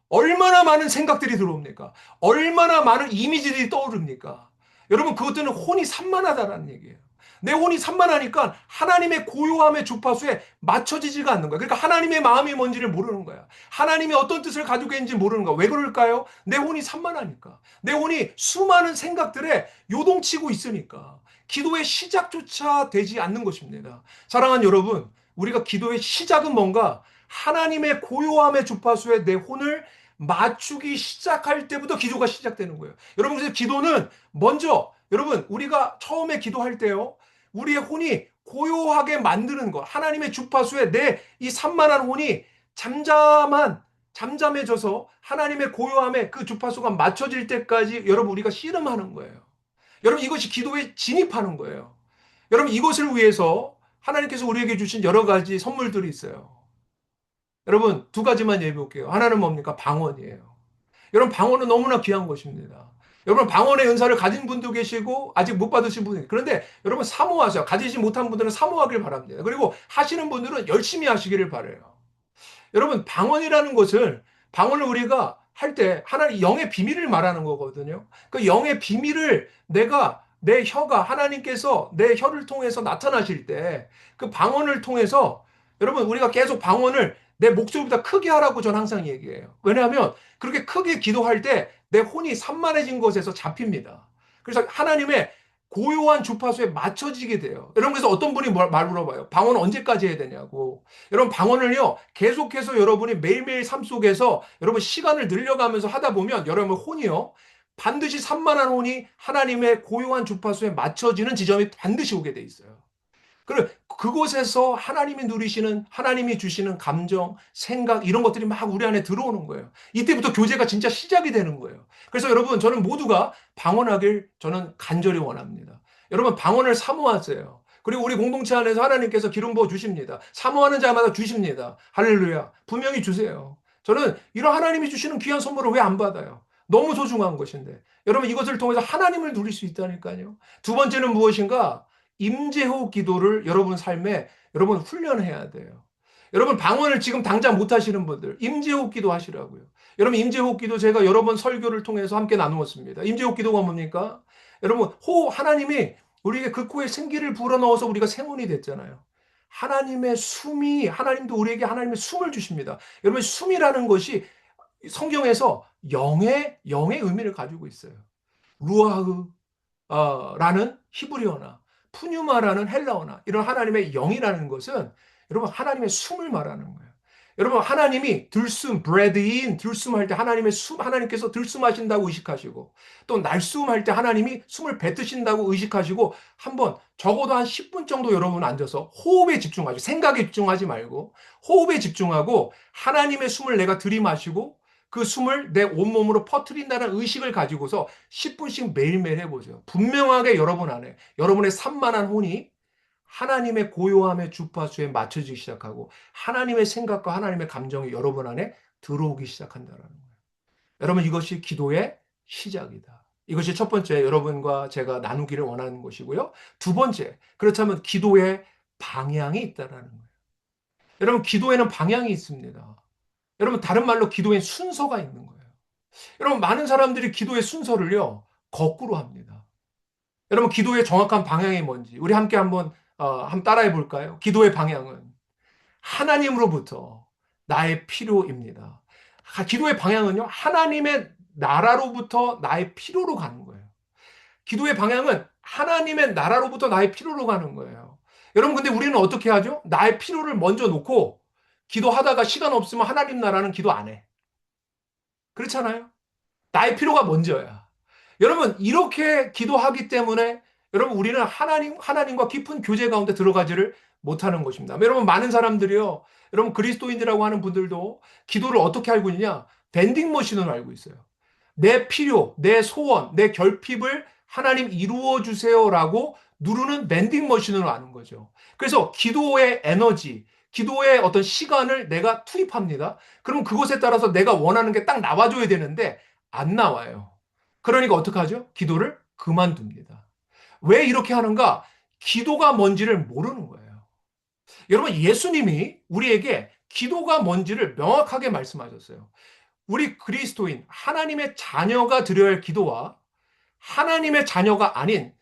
얼마나 많은 생각들이 들어옵니까? 얼마나 많은 이미지들이 떠오릅니까? 여러분, 그것들은 혼이 산만하다라는 얘기예요. 내 혼이 산만하니까 하나님의 고요함의 주파수에 맞춰지지가 않는 거야. 그러니까 하나님의 마음이 뭔지를 모르는 거야. 하나님이 어떤 뜻을 가지고 있는지 모르는 거야. 왜 그럴까요? 내 혼이 산만하니까. 내 혼이 수많은 생각들에 요동치고 있으니까. 기도의 시작조차 되지 않는 것입니다. 사랑하는 여러분, 우리가 기도의 시작은 뭔가 하나님의 고요함의 주파수에 내 혼을 맞추기 시작할 때부터 기도가 시작되는 거예요. 여러분, 그래서 기도는 먼저, 여러분, 우리가 처음에 기도할 때요, 우리의 혼이 고요하게 만드는 것, 하나님의 주파수에 내 이 산만한 혼이 잠잠해져서 하나님의 고요함에 그 주파수가 맞춰질 때까지 여러분, 우리가 씨름하는 거예요. 여러분, 이것이 기도에 진입하는 거예요. 여러분, 이것을 위해서 하나님께서 우리에게 주신 여러 가지 선물들이 있어요. 여러분, 두 가지만 얘기해 볼게요. 하나는 뭡니까? 방언이에요. 여러분, 방언은 너무나 귀한 것입니다. 여러분, 방언의 은사를 가진 분도 계시고 아직 못 받으신 분이, 그런데 여러분, 사모하세요. 가지지 못한 분들은 사모하길 바랍니다. 그리고 하시는 분들은 열심히 하시기를 바라요. 여러분, 방언을 우리가 할 때 하나님 영의 비밀을 말하는 거거든요. 그 영의 비밀을 내 혀가 하나님께서 내 혀를 통해서 나타나실 때 그 방언을 통해서, 여러분, 우리가 계속 방언을 내 목소리보다 크게 하라고 저는 항상 얘기해요. 왜냐하면 그렇게 크게 기도할 때 내 혼이 산만해진 것에서 잡힙니다. 그래서 하나님의 고요한 주파수에 맞춰지게 돼요. 여러분, 그래서 어떤 분이 말 물어봐요. 방언 언제까지 해야 되냐고. 여러분, 방언을요, 계속해서 여러분이 매일매일 삶 속에서 여러분 시간을 늘려가면서 하다 보면 여러분 혼이요, 반드시 산만한 혼이 하나님의 고요한 주파수에 맞춰지는 지점이 반드시 오게 돼 있어요. 그래, 그곳에서 하나님이 주시는 감정, 생각, 이런 것들이 막 우리 안에 들어오는 거예요. 이때부터 교제가 진짜 시작이 되는 거예요. 그래서 여러분, 저는 모두가 방언하길 저는 간절히 원합니다. 여러분, 방언을 사모하세요. 그리고 우리 공동체 안에서 하나님께서 기름 부어 주십니다. 사모하는 자마다 주십니다. 할렐루야. 분명히 주세요. 저는 이런 하나님이 주시는 귀한 선물을 왜 안 받아요? 너무 소중한 것인데. 여러분, 이것을 통해서 하나님을 누릴 수 있다니까요. 두 번째는 무엇인가? 임재호흡 기도를 여러분 삶에 여러분 훈련해야 돼요. 여러분, 방언을 지금 당장 못 하시는 분들 임재호흡 기도 하시라고요. 여러분, 임재호흡 기도 제가 여러 번 설교를 통해서 함께 나누었습니다. 임재호흡 기도가 뭡니까? 여러분, 하나님이 우리에게 그 코에 생기를 불어넣어서 우리가 생원이 됐잖아요. 하나님도 우리에게 하나님의 숨을 주십니다. 여러분, 숨이라는 것이 성경에서 영의 의미를 가지고 있어요. 루아흐 라는 히브리어나 푸뉴마라는 헬라어나 이런 하나님의 영이라는 것은 여러분, 하나님의 숨을 말하는 거예요. 여러분, 하나님이 들숨할 때 하나님께서 들숨하신다고 의식하시고, 또 날숨할 때 하나님이 숨을 뱉으신다고 의식하시고, 한번 적어도 한 10분 정도 여러분 앉아서 호흡에 집중하시고, 생각에 집중하지 말고 호흡에 집중하고, 하나님의 숨을 내가 들이마시고 그 숨을 내 온몸으로 퍼뜨린다는 의식을 가지고서 10분씩 매일매일 해보세요. 분명하게 여러분 안에 여러분의 산만한 혼이 하나님의 고요함의 주파수에 맞춰지기 시작하고, 하나님의 생각과 하나님의 감정이 여러분 안에 들어오기 시작한다는 거예요. 여러분, 이것이 기도의 시작이다. 이것이 첫 번째 여러분과 제가 나누기를 원하는 것이고요. 두 번째, 그렇다면 기도에 방향이 있다라는 거예요. 여러분, 기도에는 방향이 있습니다. 여러분, 다른 말로 기도엔 순서가 있는 거예요. 여러분, 많은 사람들이 기도의 순서를요, 거꾸로 합니다. 여러분, 기도의 정확한 방향이 뭔지 우리 함께 한번 따라해 볼까요? 기도의 방향은 하나님으로부터 나의 필요입니다. 기도의 방향은요, 하나님의 나라로부터 나의 필요로 가는 거예요. 기도의 방향은 하나님의 나라로부터 나의 필요로 가는 거예요. 여러분, 근데 우리는 어떻게 하죠? 나의 필요를 먼저 놓고 기도하다가 시간 없으면 하나님 나라는 기도 안 해. 그렇잖아요? 나의 필요가 먼저야. 여러분, 이렇게 기도하기 때문에 여러분, 우리는 하나님과 깊은 교제 가운데 들어가지를 못하는 것입니다. 여러분, 많은 사람들이요, 여러분, 그리스도인이라고 하는 분들도 기도를 어떻게 알고 있냐? 밴딩 머신으로 알고 있어요. 내 필요, 내 소원, 내 결핍을 하나님 이루어 주세요라고 누르는 밴딩 머신으로 아는 거죠. 그래서 기도의 에너지, 기도의 어떤 시간을 내가 투입합니다. 그럼 그것에 따라서 내가 원하는 게 딱 나와줘야 되는데 안 나와요. 그러니까 어떡하죠? 기도를 그만둡니다. 왜 이렇게 하는가? 기도가 뭔지를 모르는 거예요. 여러분, 예수님이 우리에게 기도가 뭔지를 명확하게 말씀하셨어요. 우리 그리스도인, 하나님의 자녀가 드려야 할 기도와 하나님의 자녀가 아닌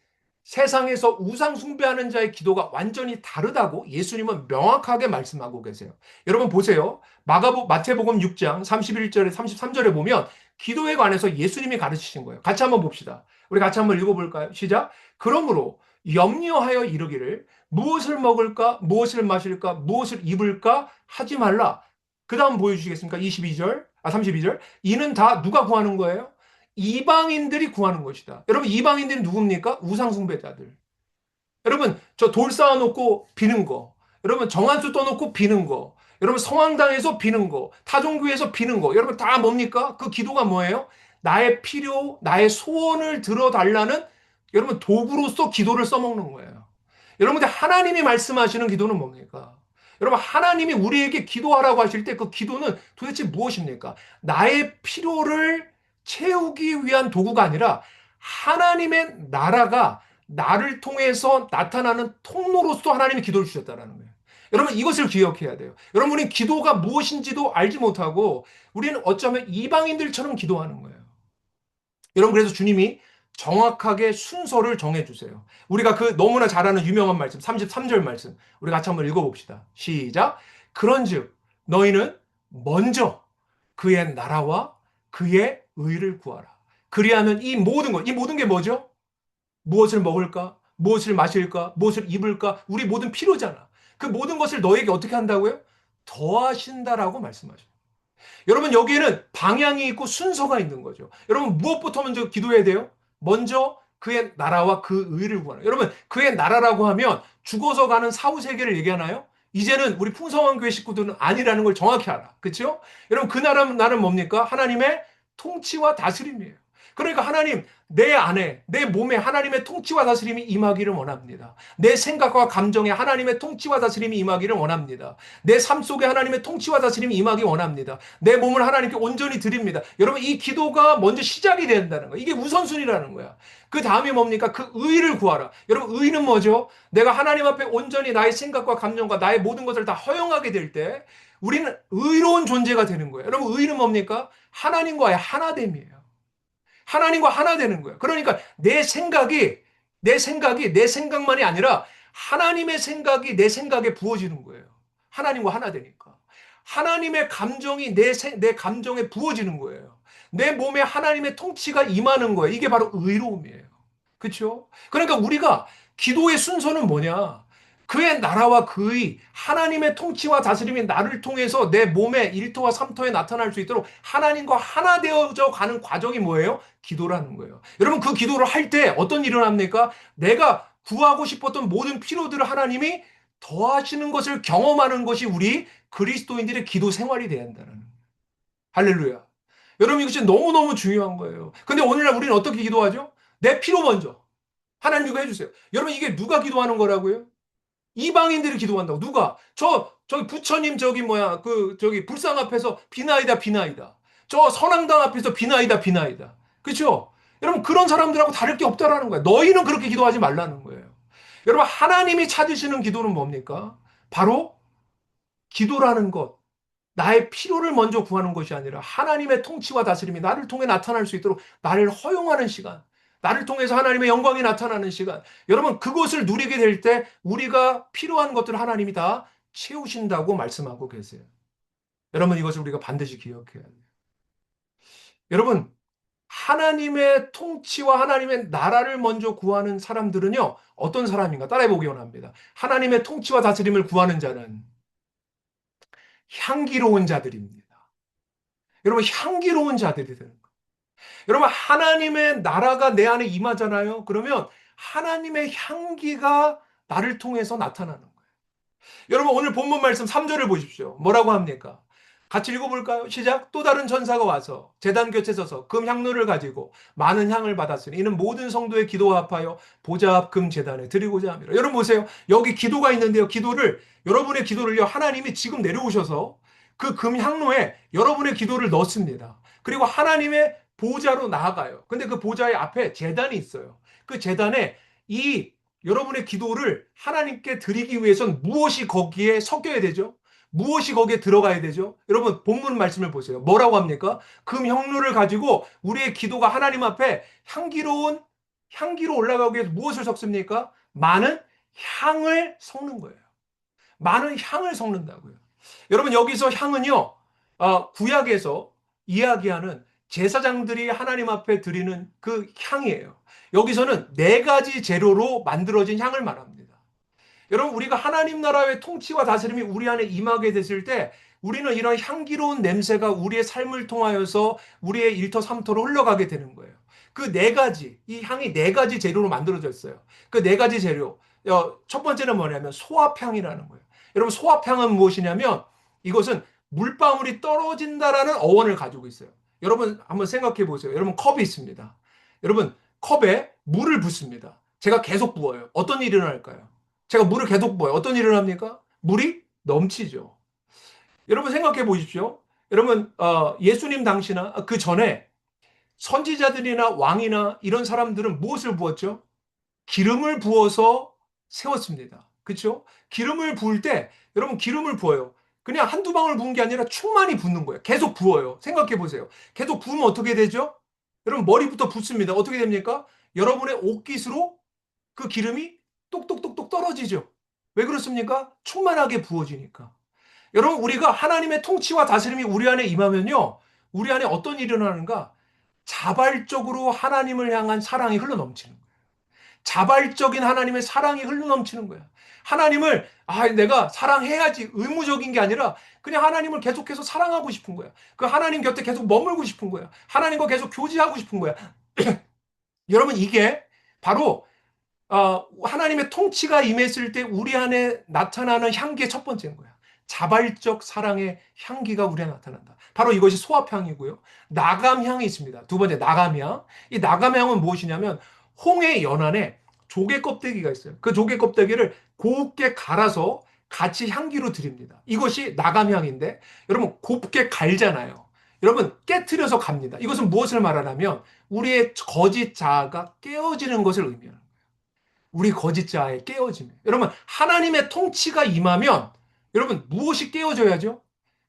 세상에서 우상 숭배하는 자의 기도가 완전히 다르다고 예수님은 명확하게 말씀하고 계세요. 여러분 보세요. 마태복음 6장 31절에 33절에 보면 기도에 관해서 예수님이 가르치신 거예요. 같이 한번 봅시다. 우리 같이 한번 읽어볼까요? 시작. 그러므로 염려하여 이르기를 무엇을 먹을까, 무엇을 마실까, 무엇을 입을까 하지 말라. 그 다음 보여주시겠습니까? 32절. 이는 다 누가 구하는 거예요? 이방인들이 구하는 것이다. 여러분, 이방인들이 누굽니까? 우상숭배자들. 여러분, 저 돌 쌓아놓고 비는 거. 여러분, 정한수 떠놓고 비는 거. 여러분, 성황당에서 비는 거. 타종교에서 비는 거. 여러분, 다 뭡니까? 그 기도가 뭐예요? 나의 필요, 나의 소원을 들어달라는 여러분, 도구로서 기도를 써먹는 거예요. 여러분, 근데 하나님이 말씀하시는 기도는 뭡니까? 여러분, 하나님이 우리에게 기도하라고 하실 때 그 기도는 도대체 무엇입니까? 나의 필요를 채우기 위한 도구가 아니라 하나님의 나라가 나를 통해서 나타나는 통로로서 하나님이 기도를 주셨다는 거예요. 여러분, 이것을 기억해야 돼요. 여러분, 우리는 기도가 무엇인지도 알지 못하고 우리는 어쩌면 이방인들처럼 기도하는 거예요. 여러분, 그래서 주님이 정확하게 순서를 정해주세요. 우리가 그 너무나 잘 아는 유명한 말씀, 33절 말씀, 우리 같이 한번 읽어봅시다. 시작. 그런즉 너희는 먼저 그의 나라와 그의 의를 구하라. 그리하면 이 모든 게 뭐죠? 무엇을 먹을까? 무엇을 마실까? 무엇을 입을까? 우리 모든 필요잖아. 그 모든 것을 너에게 어떻게 한다고요? 더하신다라고 말씀하셔요. 여러분, 여기에는 방향이 있고 순서가 있는 거죠. 여러분, 무엇부터 먼저 기도해야 돼요? 먼저 그의 나라와 그 의를 구하라. 여러분, 그의 나라라고 하면 죽어서 가는 사후세계를 얘기하나요? 이제는 우리 풍성한 교회 식구들은 아니라는 걸 정확히 알아. 그렇죠? 여러분, 그 나라는 뭡니까? 하나님의 통치와 다스림이에요. 그러니까 하나님, 내 안에, 내 몸에 하나님의 통치와 다스림이 임하기를 원합니다. 내 생각과 감정에 하나님의 통치와 다스림이 임하기를 원합니다. 내 삶 속에 하나님의 통치와 다스림이 임하기 원합니다. 내 몸을 하나님께 온전히 드립니다. 여러분, 이 기도가 먼저 시작이 된다는 거예요. 이게 우선순위라는 거야. 그 다음이 뭡니까? 그 의를 구하라. 여러분, 의는 뭐죠? 내가 하나님 앞에 온전히 나의 생각과 감정과 나의 모든 것을 다 허용하게 될 때 우리는 의로운 존재가 되는 거예요. 여러분, 의는 뭡니까? 하나님과의 하나됨이에요. 하나님과 하나 되는 거예요. 그러니까 내 생각만이 아니라 하나님의 생각이 내 생각에 부어지는 거예요. 하나님과 하나 되니까. 하나님의 감정이 내 감정에 부어지는 거예요. 내 몸에 하나님의 통치가 임하는 거예요. 이게 바로 의로움이에요. 그렇죠? 그러니까 우리가 기도의 순서는 뭐냐? 그의 나라와 그의 하나님의 통치와 다스림이 나를 통해서 내 몸의 1토와 3토에 나타날 수 있도록 하나님과 하나 되어져 가는 과정이 뭐예요? 기도라는 거예요. 여러분, 그 기도를 할 때 어떤 일이 일어납니까? 내가 구하고 싶었던 모든 필요들을 하나님이 더하시는 것을 경험하는 것이 우리 그리스도인들의 기도 생활이 되어야 한다는 거예요. 할렐루야. 여러분, 이것이 너무너무 중요한 거예요. 근데 오늘날 우리는 어떻게 기도하죠? 내 필요 먼저. 하나님 이거 해주세요. 여러분, 이게 누가 기도하는 거라고요? 이방인들이 기도한다고. 누가? 저기 부처님 불상 앞에서 비나이다. 저 선앙당 앞에서 비나이다. 그렇죠? 여러분 그런 사람들하고 다를 게 없다라는 거예요. 너희는 그렇게 기도하지 말라는 거예요. 여러분 하나님이 찾으시는 기도는 뭡니까? 바로 기도라는 것. 나의 필요를 먼저 구하는 것이 아니라 하나님의 통치와 다스림이 나를 통해 나타날 수 있도록 나를 허용하는 시간, 나를 통해서 하나님의 영광이 나타나는 시간. 여러분 그것을 누리게 될 때 우리가 필요한 것들을 하나님이 다 채우신다고 말씀하고 계세요. 여러분 이것을 우리가 반드시 기억해야 돼요. 여러분 하나님의 통치와 하나님의 나라를 먼저 구하는 사람들은요, 어떤 사람인가 따라해보기 원합니다. 하나님의 통치와 다스림을 구하는 자는 향기로운 자들입니다. 여러분 향기로운 자들이 되는 거예요. 여러분 하나님의 나라가 내 안에 임하잖아요. 그러면 하나님의 향기가 나를 통해서 나타나는 거예요. 여러분 오늘 본문 말씀 3절을 보십시오. 뭐라고 합니까? 같이 읽어볼까요? 시작. 또 다른 천사가 와서 제단 곁에 서서 금 향로를 가지고 많은 향을 받았으니 이는 모든 성도의 기도와 합하여 보좌 앞 금 제단에 드리고자 합니다. 여러분 보세요. 여기 기도가 있는데요. 여러분의 기도를요. 하나님이 지금 내려오셔서 그 금 향로에 여러분의 기도를 넣습니다. 그리고 하나님의 보좌로 나아가요. 근데 그 보좌의 앞에 제단이 있어요. 그 제단에 이 여러분의 기도를 하나님께 드리기 위해선 무엇이 거기에 섞여야 되죠? 무엇이 거기에 들어가야 되죠? 여러분 본문 말씀을 보세요. 뭐라고 합니까? 금 향로를 가지고 우리의 기도가 하나님 앞에 향기로 올라가기 위해서 무엇을 섞습니까? 많은 향을 섞는 거예요. 많은 향을 섞는다고요. 여러분 여기서 향은요. 구약에서 이야기하는 제사장들이 하나님 앞에 드리는 그 향이에요. 여기서는 4가지 재료로 만들어진 향을 말합니다. 여러분 우리가 하나님 나라의 통치와 다스림이 우리 안에 임하게 됐을 때 우리는 이런 향기로운 냄새가 우리의 삶을 통하여서 우리의 일터삼터로 흘러가게 되는 거예요. 그 4가지, 이 향이 4가지 재료로 만들어졌어요. 그 4가지 재료. 첫 번째는 뭐냐면 소합향이라는 거예요. 여러분 소합향은 무엇이냐면 이것은 물방울이 떨어진다라는 어원을 가지고 있어요. 여러분 한번 생각해 보세요. 여러분 컵이 있습니다. 여러분 컵에 물을 붓습니다. 제가 계속 부어요. 어떤 일이 일어날까요? 제가 물을 계속 부어요. 어떤 일이 일어납니까? 물이 넘치죠. 여러분 생각해 보십시오. 여러분 예수님 당시나 그 전에 선지자들이나 왕이나 이런 사람들은 무엇을 부었죠? 기름을 부어서 세웠습니다. 그렇죠? 기름을 부을 때 여러분 기름을 부어요. 그냥 한두 방울 부은 게 아니라 충만히 붓는 거예요. 계속 부어요. 생각해 보세요. 계속 부으면 어떻게 되죠? 여러분 머리부터 붓습니다. 어떻게 됩니까? 여러분의 옷깃으로 그 기름이 똑똑똑똑 떨어지죠. 왜 그렇습니까? 충만하게 부어지니까. 여러분 우리가 하나님의 통치와 다스림이 우리 안에 임하면요. 우리 안에 어떤 일이 일어나는가? 자발적으로 하나님을 향한 사랑이 흘러넘치는 거예요. 자발적인 하나님의 사랑이 흘러넘치는 거야. 하나님을 내가 사랑해야지 의무적인 게 아니라 그냥 하나님을 계속해서 사랑하고 싶은 거야. 그 하나님 곁에 계속 머물고 싶은 거야. 하나님과 계속 교제하고 싶은 거야. 여러분 이게 바로 하나님의 통치가 임했을 때 우리 안에 나타나는 향기의 첫 번째인 거야. 자발적 사랑의 향기가 우리 안에 나타난다. 바로 이것이 소합향이고요. 나감향이 있습니다. 두 번째 나감향. 이 나감향은 무엇이냐면 홍의 연안에 조개 껍데기가 있어요. 그 조개 껍데기를 곱게 갈아서 같이 향기로 드립니다. 이것이 나감향인데 여러분 곱게 갈잖아요. 여러분 깨트려서 갑니다. 이것은 무엇을 말하냐면 우리의 거짓 자아가 깨어지는 것을 의미하는 거예요. 우리 거짓 자아의 깨어짐. 여러분 하나님의 통치가 임하면 여러분 무엇이 깨어져야죠?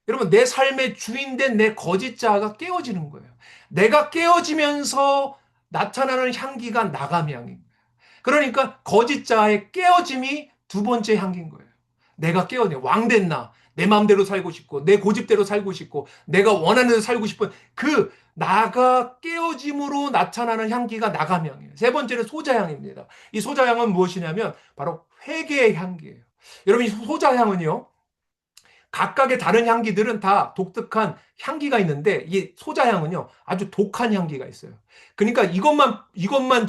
여러분 내 삶의 주인된 내 거짓 자아가 깨어지는 거예요. 내가 깨어지면서 나타나는 향기가 나감향인 거예요. 그러니까 거짓 자아의 깨어짐이 두 번째 향기인 거예요. 내가 깨어내 왕된 내 마음대로 살고 싶고 내 고집대로 살고 싶고 내가 원하는 대로 살고 싶은 그 나가 깨어짐으로 나타나는 향기가 나감향이에요. 세 번째는 소자향입니다. 이 소자향은 무엇이냐면 바로 회개의 향기예요. 여러분 이 소자향은요. 각각의 다른 향기들은 다 독특한 향기가 있는데 이 소자향은요 아주 독한 향기가 있어요. 그러니까 이것만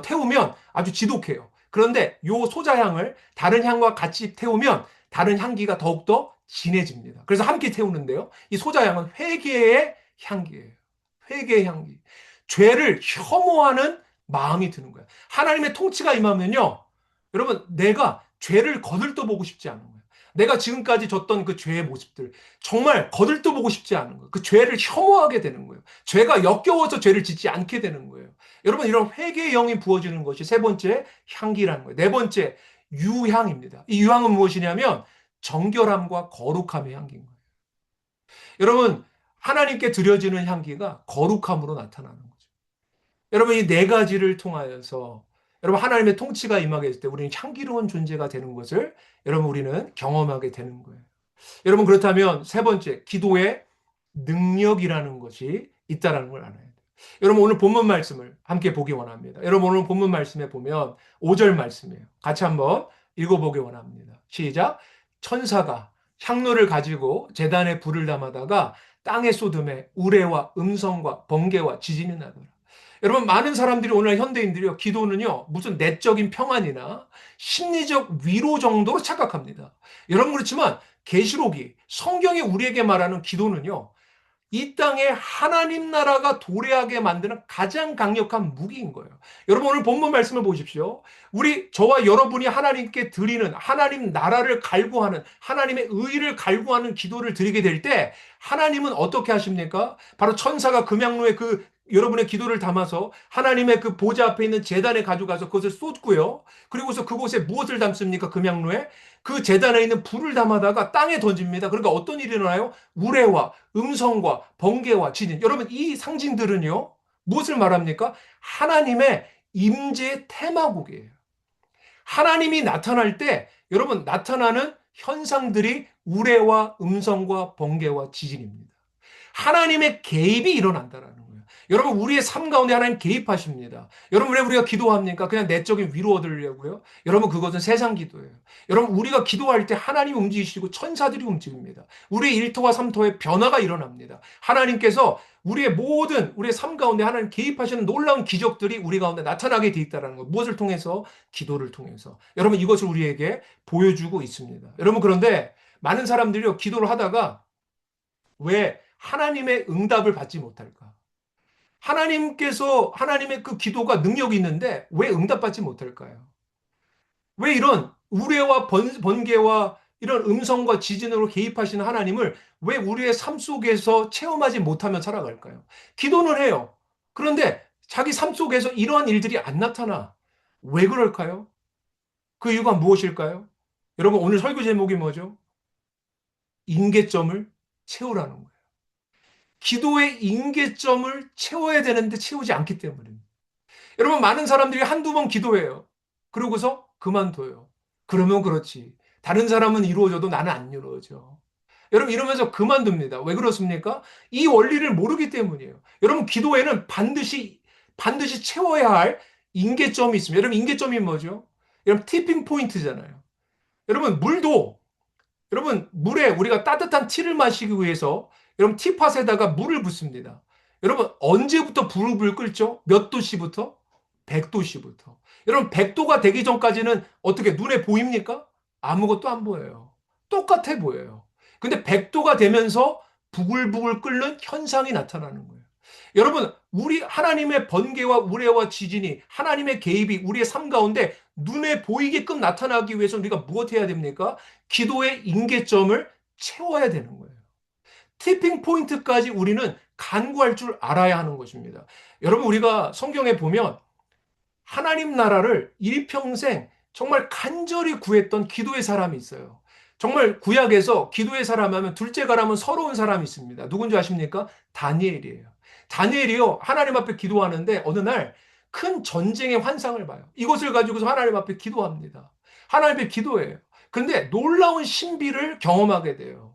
태우면 아주 지독해요. 그런데 요 소자향을 다른 향과 같이 태우면 다른 향기가 더욱더 진해집니다. 그래서 함께 태우는데요. 이 소자향은 회개의 향기예요. 회개의 향기. 죄를 혐오하는 마음이 드는 거예요. 하나님의 통치가 임하면요. 여러분 내가 죄를 거들떠보고 싶지 않은 거예요. 내가 지금까지 졌던 그 죄의 모습들 정말 거들떠보고 싶지 않은 거예요. 그 죄를 혐오하게 되는 거예요. 죄가 역겨워서 죄를 짓지 않게 되는 거예요. 여러분, 이런 회개의 영이 부어지는 것이 세 번째 향기라는 거예요. 네 번째 유향입니다. 이 유향은 무엇이냐면 정결함과 거룩함의 향기인 거예요. 여러분, 하나님께 드려지는 향기가 거룩함으로 나타나는 거죠. 여러분, 이 네 가지를 통하여서 여러분 하나님의 통치가 임하게 될 때 우리는 향기로운 존재가 되는 것을 여러분 우리는 경험하게 되는 거예요. 여러분, 그렇다면 세 번째, 기도의 능력이라는 것이 있다는 걸 알아야 돼요. 여러분, 오늘 본문 말씀을 함께 보기 원합니다. 여러분, 오늘 본문 말씀에 보면 5절 말씀이에요. 같이 한번 읽어보기 원합니다. 시작. 천사가 향로를 가지고 제단에 불을 담아다가 땅에 쏟음에 우레와 음성과 번개와 지진이 나더라. 여러분, 많은 사람들이 오늘 현대인들이요, 기도는요 무슨 내적인 평안이나 심리적 위로 정도로 착각합니다. 여러분, 그렇지만 계시록이 성경이 우리에게 말하는 기도는요, 이 땅에 하나님 나라가 도래하게 만드는 가장 강력한 무기인 거예요. 여러분, 오늘 본문 말씀을 보십시오. 저와 여러분이 하나님께 드리는, 하나님 나라를 갈구하는, 하나님의 의를 갈구하는 기도를 드리게 될 때 하나님은 어떻게 하십니까? 바로 천사가 금양로에 여러분의 기도를 담아서 하나님의 그 보좌 앞에 있는 제단에 가져가서 그것을 쏟고요. 그리고서 그곳에 무엇을 담습니까? 금양로에 그 제단에 있는 불을 담아다가 땅에 던집니다. 그러니까 어떤 일이 일어나요? 우레와 음성과 번개와 지진. 여러분, 이 상징들은요 무엇을 말합니까? 하나님의 임재 테마곡이에요. 하나님이 나타날 때 여러분 나타나는 현상들이 우레와 음성과 번개와 지진입니다. 하나님의 개입이 일어난다라는 거예요. 여러분, 우리의 삶 가운데 하나님 개입하십니다. 여러분, 왜 우리가 기도합니까? 그냥 내적인 위로 얻으려고요? 여러분, 그것은 세상 기도예요. 여러분, 우리가 기도할 때 하나님이 움직이시고 천사들이 움직입니다. 우리의 1토와 3토의 변화가 일어납니다. 하나님께서 우리의 삶 가운데 하나님 개입하시는 놀라운 기적들이 우리 가운데 나타나게 돼 있다는 것. 무엇을 통해서? 기도를 통해서. 여러분, 이것을 우리에게 보여주고 있습니다. 여러분, 그런데 많은 사람들이 기도를 하다가 왜 하나님의 응답을 받지 못할까? 하나님의 그 기도가 능력이 있는데 왜 응답받지 못할까요? 왜 이런 우레와 번개와 이런 음성과 지진으로 개입하시는 하나님을 왜 우리의 삶 속에서 체험하지 못하며 살아갈까요? 기도는 해요. 그런데 자기 삶 속에서 이러한 일들이 안 나타나. 왜 그럴까요? 그 이유가 무엇일까요? 여러분, 오늘 설교 제목이 뭐죠? 임계점을 채우라는 거예요. 기도의 임계점을 채워야 되는데 채우지 않기 때문입니다. 여러분, 많은 사람들이 한두 번 기도해요. 그러고서 그만둬요. 그러면 그렇지. 다른 사람은 이루어져도 나는 안 이루어져. 여러분, 이러면서 그만둡니다. 왜 그렇습니까? 이 원리를 모르기 때문이에요. 여러분, 기도에는 반드시 채워야 할 임계점이 있습니다. 여러분, 임계점이 뭐죠? 여러분, 티핑 포인트잖아요. 여러분, 물에 우리가 따뜻한 티를 마시기 위해서 여러분 티팟에다가 물을 붓습니다. 여러분, 언제부터 불을 끌죠? 몇 도씨부터? 100도씨부터. 여러분, 100도가 되기 전까지는 어떻게 눈에 보입니까? 아무것도 안 보여요. 똑같아 보여요. 근데 100도가 되면서 부글부글 끓는 현상이 나타나는 거예요. 여러분, 우리 하나님의 번개와 우레와 지진이, 하나님의 개입이 우리의 삶 가운데 눈에 보이게끔 나타나기 위해서 우리가 무엇해야 됩니까? 기도의 임계점을 채워야 되는 거예요. 티핑 포인트까지 우리는 간구할 줄 알아야 하는 것입니다. 여러분, 우리가 성경에 보면 하나님 나라를 일평생 정말 간절히 구했던 기도의 사람이 있어요. 정말 구약에서 기도의 사람 하면 둘째 가라면 서러운 사람이 있습니다. 누군지 아십니까? 다니엘이에요. 다니엘이요, 하나님 앞에 기도하는데 어느 날 큰 전쟁의 환상을 봐요. 이것을 가지고서 하나님 앞에 기도합니다. 하나님 앞에 기도해요. 근데 놀라운 신비를 경험하게 돼요.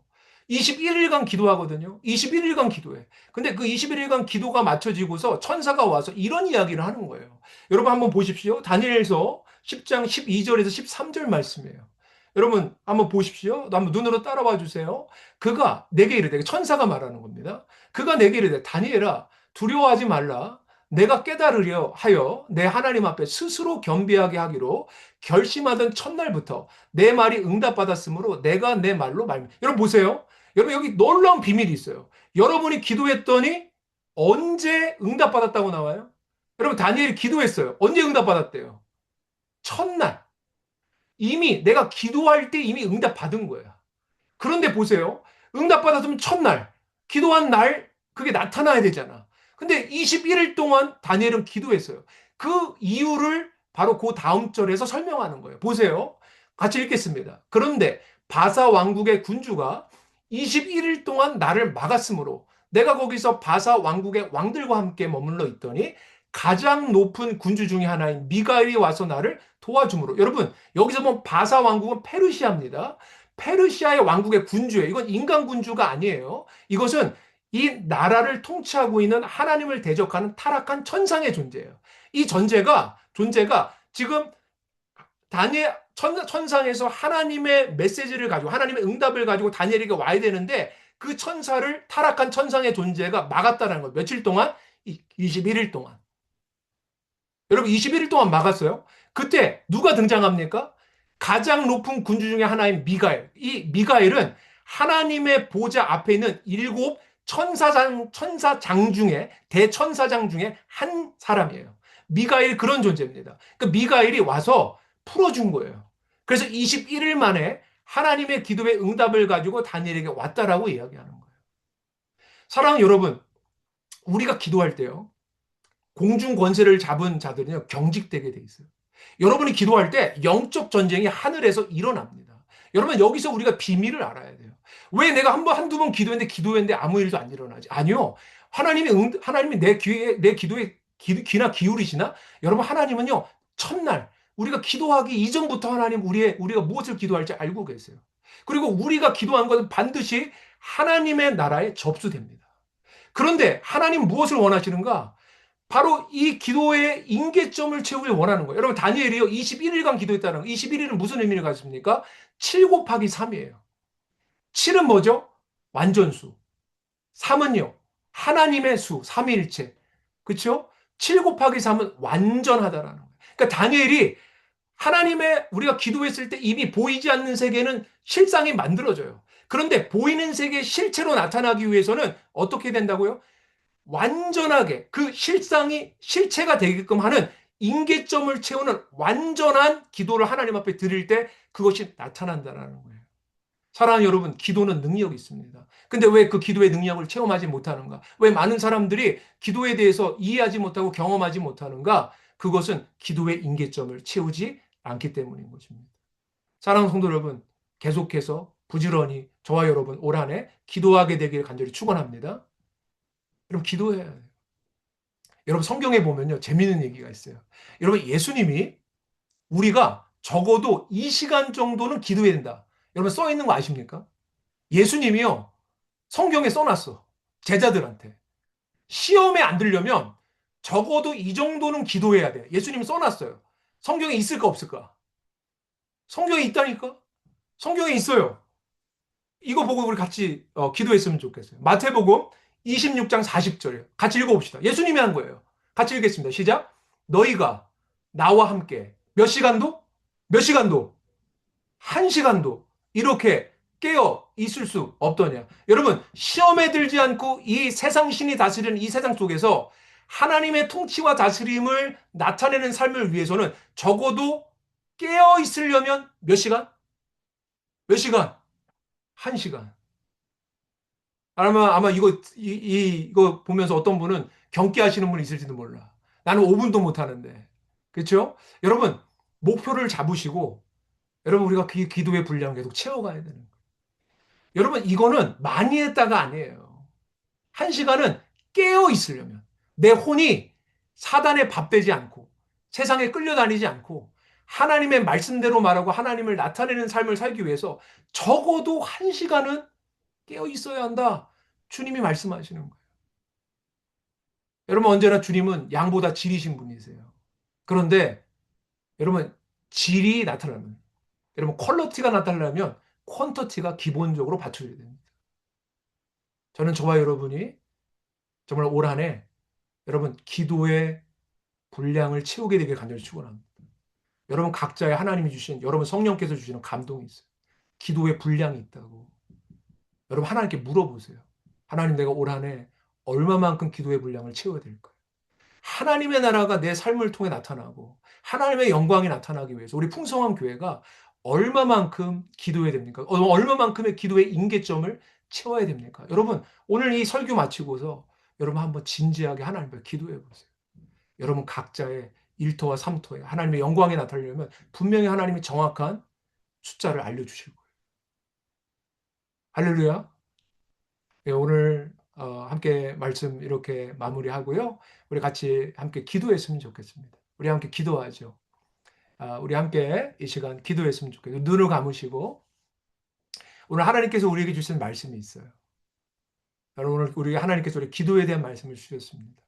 21일간 기도하거든요. 21일간 기도해. 근데 그 21일간 기도가 맞춰지고서 천사가 와서 이런 이야기를 하는 거예요. 여러분, 한번 보십시오. 다니엘서 10장 12절에서 13절 말씀이에요. 여러분, 한번 보십시오. 한번 눈으로 따라와 주세요. 그가 내게 이르되, 천사가 말하는 겁니다. 그가 내게 이르되, 다니엘아, 두려워하지 말라. 내가 깨달으려 하여 내 하나님 앞에 스스로 겸비하게 하기로 결심하던 첫날부터 내 말이 응답받았으므로 내가 내 말로 여러분, 보세요. 여러분, 여기 놀라운 비밀이 있어요. 여러분이 기도했더니 언제 응답받았다고 나와요? 여러분, 다니엘이 기도했어요. 언제 응답받았대요? 첫날. 이미 내가 기도할 때 이미 응답받은 거야. 그런데 보세요. 응답받았으면 첫날, 기도한 날, 그게 나타나야 되잖아. 근데 21일 동안 다니엘은 기도했어요. 그 이유를 바로 그 다음 절에서 설명하는 거예요. 보세요. 같이 읽겠습니다. 그런데 바사 왕국의 군주가 21일 동안 나를 막았으므로 내가 거기서 바사 왕국의 왕들과 함께 머물러 있더니 가장 높은 군주 중에 하나인 미가엘이 와서 나를 도와주므로. 여러분, 여기서 보면 바사 왕국은 페르시아입니다. 페르시아의 왕국의 군주예요. 이건 인간 군주가 아니에요. 이것은 이 나라를 통치하고 있는 하나님을 대적하는 타락한 천상의 존재예요. 이 존재가 지금 다니엘 천상에서 하나님의 메시지를 가지고 하나님의 응답을 가지고 다니엘에게 와야 되는데 그 천사를 타락한 천상의 존재가 막았다는 거예요. 며칠 동안? 21일 동안. 여러분 21일 동안 막았어요. 그때 누가 등장합니까? 가장 높은 군주 중에 하나인 미가엘. 이 미가엘은 하나님의 보좌 앞에 있는 7 천사장 중에 대천사장 중에 한 사람이에요. 미가엘이 그런 존재입니다. 그 미가엘이 와서 풀어준 거예요. 그래서 21일 만에 하나님의 기도의 응답을 가지고 다니엘에게 왔다라고 이야기하는 거예요. 사랑하는 여러분, 우리가 기도할 때요. 공중 권세를 잡은 자들은요, 경직되게 돼 있어요. 여러분이 기도할 때 영적 전쟁이 하늘에서 일어납니다. 여러분, 여기서 우리가 비밀을 알아야 돼요. 왜 내가 한두 번 기도했는데 아무 일도 안 일어나지? 아니요. 하나님이 내 기도에 귀나 기울이시나? 여러분, 하나님은요, 첫날, 우리가 기도하기 이전부터 하나님 우리가 무엇을 기도할지 알고 계세요. 그리고 우리가 기도한 것은 반드시 하나님의 나라에 접수됩니다. 그런데 하나님 무엇을 원하시는가? 바로 이 기도의 임계점을 채우길 원하는 거예요. 여러분, 다니엘이요, 21일간 기도했다는 거. 21일은 무슨 의미를 가집니까? 7 곱하기 3이에요. 7은 뭐죠? 완전수. 3은요, 하나님의 수, 삼위일체. 그쵸? 7 곱하기 3은 완전하다라는 거예요. 그러니까 다니엘이 우리가 기도했을 때 이미 보이지 않는 세계는 실상이 만들어져요. 그런데 보이는 세계의 실체로 나타나기 위해서는 어떻게 된다고요? 완전하게 그 실상이 실체가 되게끔 하는 임계점을 채우는 완전한 기도를 하나님 앞에 드릴 때 그것이 나타난다는 거예요. 사랑하는 여러분, 기도는 능력이 있습니다. 근데 왜 그 기도의 능력을 체험하지 못하는가? 왜 많은 사람들이 기도에 대해서 이해하지 못하고 경험하지 못하는가? 그것은 기도의 임계점을 채우지 않기 때문인 것입니다. 사랑하는 성도 여러분, 계속해서 부지런히 저와 여러분 올 한 해 기도하게 되길 간절히 축원합니다. 여러분, 기도해야 돼요. 여러분, 성경에 보면요, 재미있는 얘기가 있어요. 여러분, 예수님이 우리가 적어도 2시간 정도는 기도해야 된다. 여러분, 써 있는 거 아십니까? 예수님이요, 성경에 써놨어. 제자들한테. 시험에 안 들려면 적어도 이 정도는 기도해야 돼. 예수님이 써놨어요. 성경에 있을까 없을까? 성경에 있다니까? 성경에 있어요. 이거 보고 우리 같이 기도했으면 좋겠어요. 마태복음 26장 40절이에요. 같이 읽어봅시다. 예수님이 한 거예요. 같이 읽겠습니다. 시작. 너희가 나와 함께 몇 시간도? 몇 시간도? 1시간도 이렇게 깨어 있을 수 없더냐. 여러분, 시험에 들지 않고 이 세상 신이 다스리는 이 세상 속에서 하나님의 통치와 다스림을 나타내는 삶을 위해서는 적어도 깨어 있으려면 몇 시간? 몇 시간? 1시간. 아마 이거 보면서 어떤 분은 경계하시는 분이 있을지도 몰라. 나는 5분도 못 하는데. 그렇죠? 여러분, 목표를 잡으시고 여러분, 우리가 기도의 분량 계속 채워가야 되는 거예요. 여러분, 이거는 많이 했다가 아니에요. 1시간은 깨어 있으려면 내 혼이 사단의 밥 되지 않고 세상에 끌려다니지 않고 하나님의 말씀대로 말하고 하나님을 나타내는 삶을 살기 위해서 적어도 1시간은 깨어 있어야 한다. 주님이 말씀하시는 거예요. 여러분, 언제나 주님은 양보다 질이신 분이세요. 그런데 여러분, 질이 나타나면, 여러분, 퀄리티가 나타나려면 퀀터티가 기본적으로 받쳐줘야 됩니다. 저는 저와 여러분이 정말 올 한 해 여러분 기도의 분량을 채우게 되길 간절히 축원합니다. 여러분 각자의 하나님이 주신, 여러분 성령께서 주시는 감동이 있어요. 기도의 분량이 있다고. 여러분, 하나님께 물어보세요. 하나님, 내가 올 한 해 얼마만큼 기도의 분량을 채워야 될까요? 하나님의 나라가 내 삶을 통해 나타나고 하나님의 영광이 나타나기 위해서 우리 풍성한 교회가 얼마만큼 기도해야 됩니까? 얼마만큼의 기도의 임계점을 채워야 됩니까? 여러분, 오늘 이 설교 마치고서 여러분 한번 진지하게 하나님 앞에 기도해 보세요. 여러분 각자의 1토와 3토에 하나님의 영광이 나타나려면 분명히 하나님이 정확한 숫자를 알려주실 거예요. 할렐루야. 예, 오늘 함께 말씀 이렇게 마무리하고요. 우리 같이 함께 기도했으면 좋겠습니다. 우리 함께 기도하죠. 우리 함께 이 시간 기도했으면 좋겠어요. 눈을 감으시고 오늘 하나님께서 우리에게 주신 말씀이 있어요. 오늘 우리 하나님께서 우리 기도에 대한 말씀을 주셨습니다.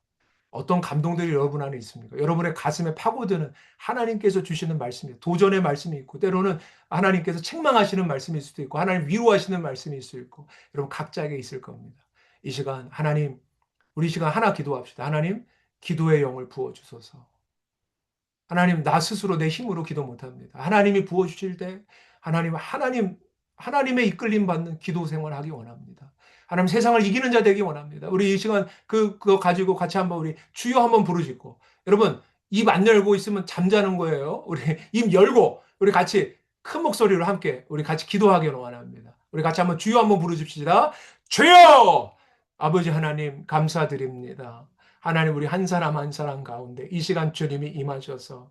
어떤 감동들이 여러분 안에 있습니까? 여러분의 가슴에 파고드는 하나님께서 주시는 말씀이 도전의 말씀이 있고 때로는 하나님께서 책망하시는 말씀일 수도 있고 하나님 위로하시는 말씀일 수도 있고 여러분 각자에게 있을 겁니다. 이 시간 하나님 우리 시간 하나 기도합시다. 하나님 기도의 영을 부어주소서. 하나님 나 스스로 내 힘으로 기도 못합니다. 하나님이 부어주실 때 하나님의 이끌림 받는 기도 생활하기 원합니다. 하나님 세상을 이기는 자 되기 원합니다. 우리 이 시간 그거 가지고 같이 한번 우리 주여 한번 부르시고 여러분 입 안 열고 있으면 잠자는 거예요. 우리 입 열고 우리 같이 큰 목소리로 함께 우리 같이 기도하기 원합니다. 우리 같이 한번 주여 한번 부르십시다. 주여! 아버지 하나님 감사드립니다. 하나님 우리 한 사람 한 사람 가운데 이 시간 주님이 임하셔서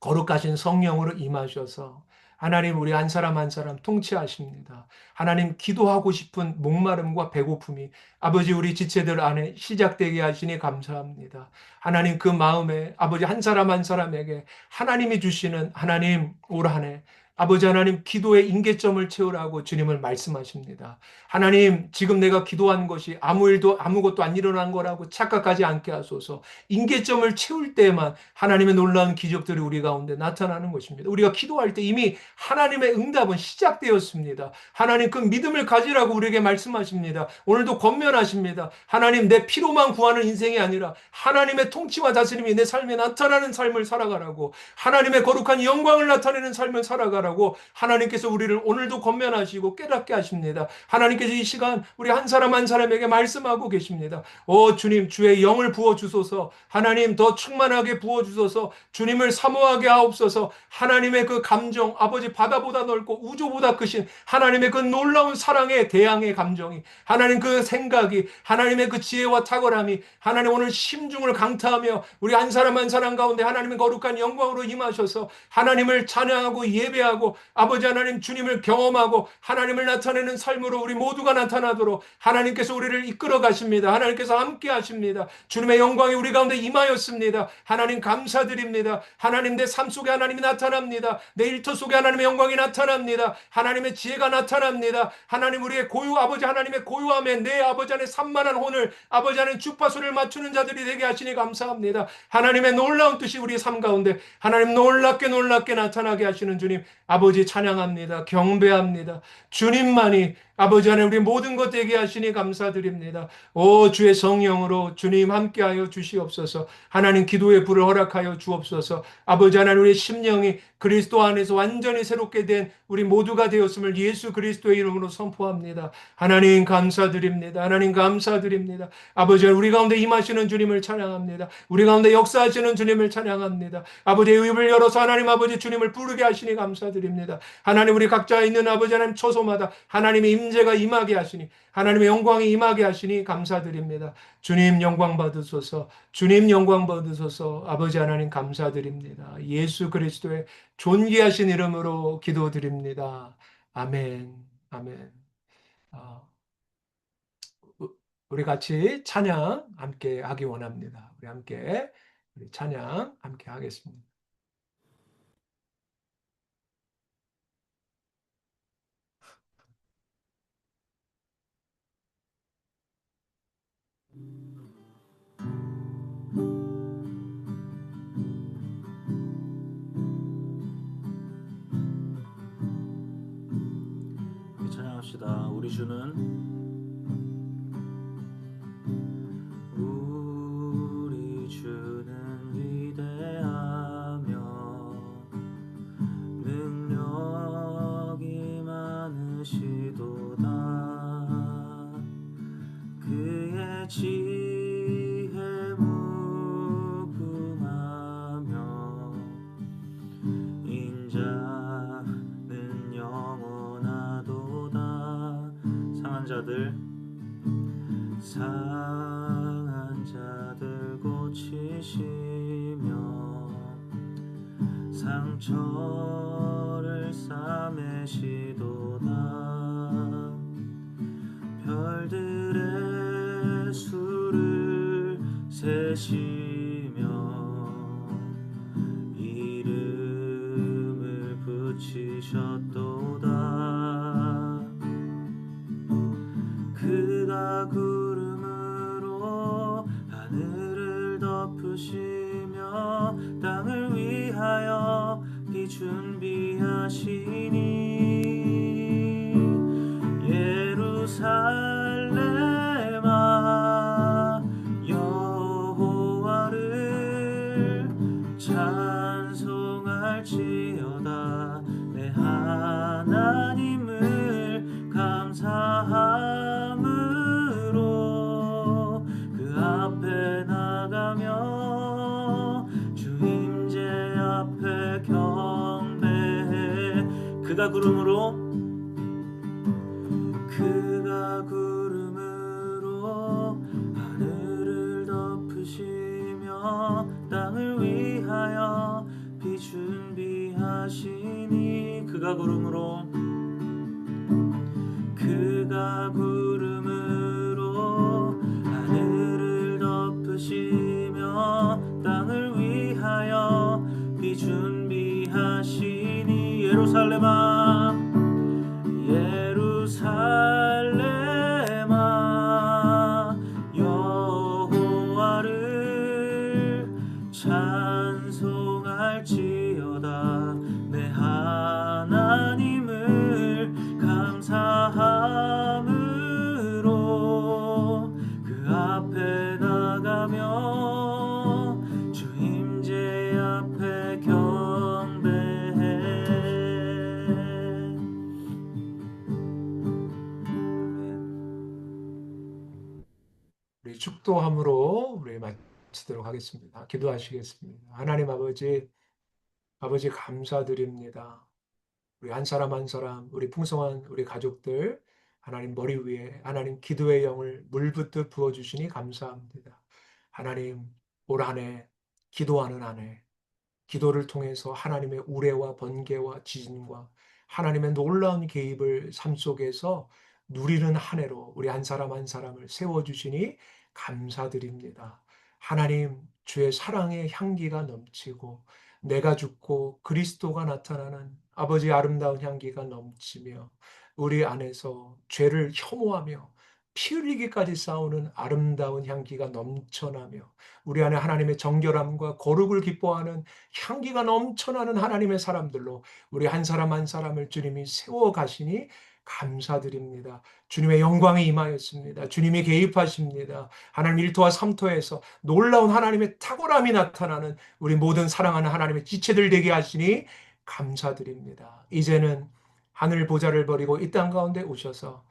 거룩하신 성령으로 임하셔서 하나님 우리 한 사람 한 사람 통치하십니다. 하나님 기도하고 싶은 목마름과 배고픔이 아버지 우리 지체들 안에 시작되게 하시니 감사합니다. 하나님 그 마음에 아버지 한 사람 한 사람에게 하나님이 주시는 하나님 올 한 해 아버지 하나님 기도의 임계점을 채우라고 주님을 말씀하십니다. 하나님 지금 내가 기도한 것이 아무것도 안 일어난 거라고 착각하지 않게 하소서. 임계점을 채울 때에만 하나님의 놀라운 기적들이 우리 가운데 나타나는 것입니다. 우리가 기도할 때 이미 하나님의 응답은 시작되었습니다. 하나님 그 믿음을 가지라고 우리에게 말씀하십니다. 오늘도 권면하십니다. 하나님 내 피로만 구하는 인생이 아니라 하나님의 통치와 다스림이 내 삶에 나타나는 삶을 살아가라고 하나님의 거룩한 영광을 나타내는 삶을 살아가라고 하나님께서 우리를 오늘도 권면하시고 깨닫게 하십니다. 하나님께서 이 시간 우리 한 사람 한 사람에게 말씀하고 계십니다. 오 주님 주의 영을 부어주소서. 하나님 더 충만하게 부어주소서. 주님을 사모하게 하옵소서. 하나님의 그 감정 아버지 바다보다 넓고 우주보다 크신 하나님의 그 놀라운 사랑의 대항의 감정이 하나님 그 생각이 하나님의 그 지혜와 탁월함이 하나님 오늘 심중을 강타하며 우리 한 사람 한 사람 가운데 하나님의 거룩한 영광으로 임하셔서 하나님을 찬양하고 예배하고 아버지 하나님 주님을 경험하고 하나님을 나타내는 삶으로 우리 모두가 나타나도록 하나님께서 우리를 이끌어 가십니다. 하나님께서 함께 하십니다. 주님의 영광이 우리 가운데 임하였습니다. 하나님 감사드립니다. 하나님 내 삶 속에 하나님이 나타납니다. 내 일터 속에 하나님의 영광이 나타납니다. 하나님의 지혜가 나타납니다. 하나님 우리의 아버지 하나님의 고요함에 내 아버지 안에 산만한 혼을 아버지 안에 주파수를 맞추는 자들이 되게 하시니 감사합니다. 하나님의 놀라운 뜻이 우리 삶 가운데 하나님 놀랍게 나타나게 하시는 주님 아버지 찬양합니다. 경배합니다. 주님만이 아버지 하나님 우리 모든 것 되게 하시니 감사드립니다. 오 주의 성령으로 주님 함께하여 주시옵소서. 하나님 기도의 불을 허락하여 주옵소서. 아버지 하나님 우리의 심령이 그리스도 안에서 완전히 새롭게 된 우리 모두가 되었음을 예수 그리스도의 이름으로 선포합니다. 하나님 감사드립니다. 하나님 감사드립니다. 아버지 하나님 우리 가운데 임하시는 주님을 찬양합니다. 우리 가운데 역사하시는 주님을 찬양합니다. 아버지의 입을 열어서 하나님 아버지 주님을 부르게 하시니 감사드립니다. 하나님 우리 각자 있는 아버지 하나님 초소마다 하나님의 임재가 임하게 하시니 하나님의 영광이 임하게 하시니 감사드립니다. 주님 영광 받으소서. 주님 영광 받으소서. 아버지 하나님 감사드립니다. 예수 그리스도의 존귀하신 이름으로 기도드립니다. 아멘. 아멘. 우리 같이 찬양 함께 하기 원합니다. 우리 찬양 함께 하겠습니다. 찬양합시다. 우리 주는 위대하며 능력이 많으시도다. 그의 지혜 무궁하며 인자는 영원하도다. 상한 자 저를 싸매시도다. 별들의 수를 세시며 이름을 붙이셨도다. 그가 구름으로 하늘을 덮으시며 땅을 위하여 비 준비하시니 예루살렘아 여호와를 찬송할지어다. 내 하나님을 감사함으로 그 앞에 나가며 주 임재 앞에 경배해. 그가 구름으로 하늘을 덮으시며 땅을 위하여 비 준비하시니 그가 구름으로 하늘을 덮으시며 땅을 위하여 비 준비하시니 예루살렘아 여호와를 찬송할지어다. 내 하나님을 감사함으로 그 앞에 나가며 주 임재 앞에 경배해. 우리 축도함으로 우리 마치도록 하겠습니다. 기도하시겠습니다. 하나님 아버지 감사드립니다. 우리 한 사람 한 사람, 우리 풍성한 우리 가족들 하나님 머리 위에 하나님 기도의 영을 물붓듯 부어주시니 감사합니다. 하나님 올 한 해 기도하는 한 해, 기도를 통해서 하나님의 우레와 번개와 지진과 하나님의 놀라운 개입을 삶 속에서 누리는 한 해로 우리 한 사람 한 사람을 세워주시니 감사드립니다. 하나님 주의 사랑의 향기가 넘치고 내가 죽고 그리스도가 나타나는 아버지의 아름다운 향기가 넘치며 우리 안에서 죄를 혐오하며 피 흘리기까지 싸우는 아름다운 향기가 넘쳐나며 우리 안에 하나님의 정결함과 거룩을 기뻐하는 향기가 넘쳐나는 하나님의 사람들로 우리 한 사람 한 사람을 주님이 세워가시니 감사드립니다. 주님의 영광이 임하였습니다. 주님이 개입하십니다. 하나님 1토와 3토에서 놀라운 하나님의 탁월함이 나타나는 우리 모든 사랑하는 하나님의 지체들 되게 하시니 감사드립니다. 이제는 하늘 보좌를 버리고 이 땅 가운데 오셔서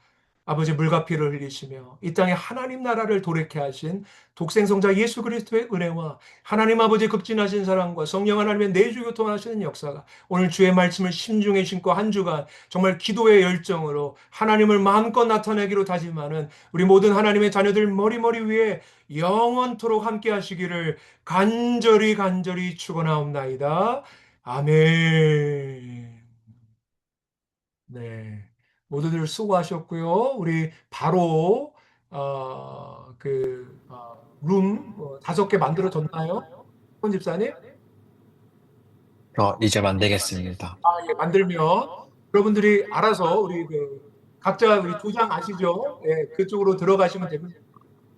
아버지 물과 피를 흘리시며 이 땅에 하나님 나라를 도래케 하신 독생성자 예수 그리스도의 은혜와 하나님 아버지 극진하신 사랑과 성령 하나님의 내주 교통하시는 역사가 오늘 주의 말씀을 심중에 심고 한 주간 정말 기도의 열정으로 하나님을 마음껏 나타내기로 다짐하는 우리 모든 하나님의 자녀들 머리 위에 영원토록 함께 하시기를 간절히 축원하옵나이다. 아멘. 네. 모두들 수고하셨고요. 우리 바로 룸 5개 만들어졌나요? 손 집사님? 이제 만들겠습니다. 예, 만들면 여러분들이 알아서 우리 각자 우리 도장 아시죠? 예, 그쪽으로 들어가시면 됩니다.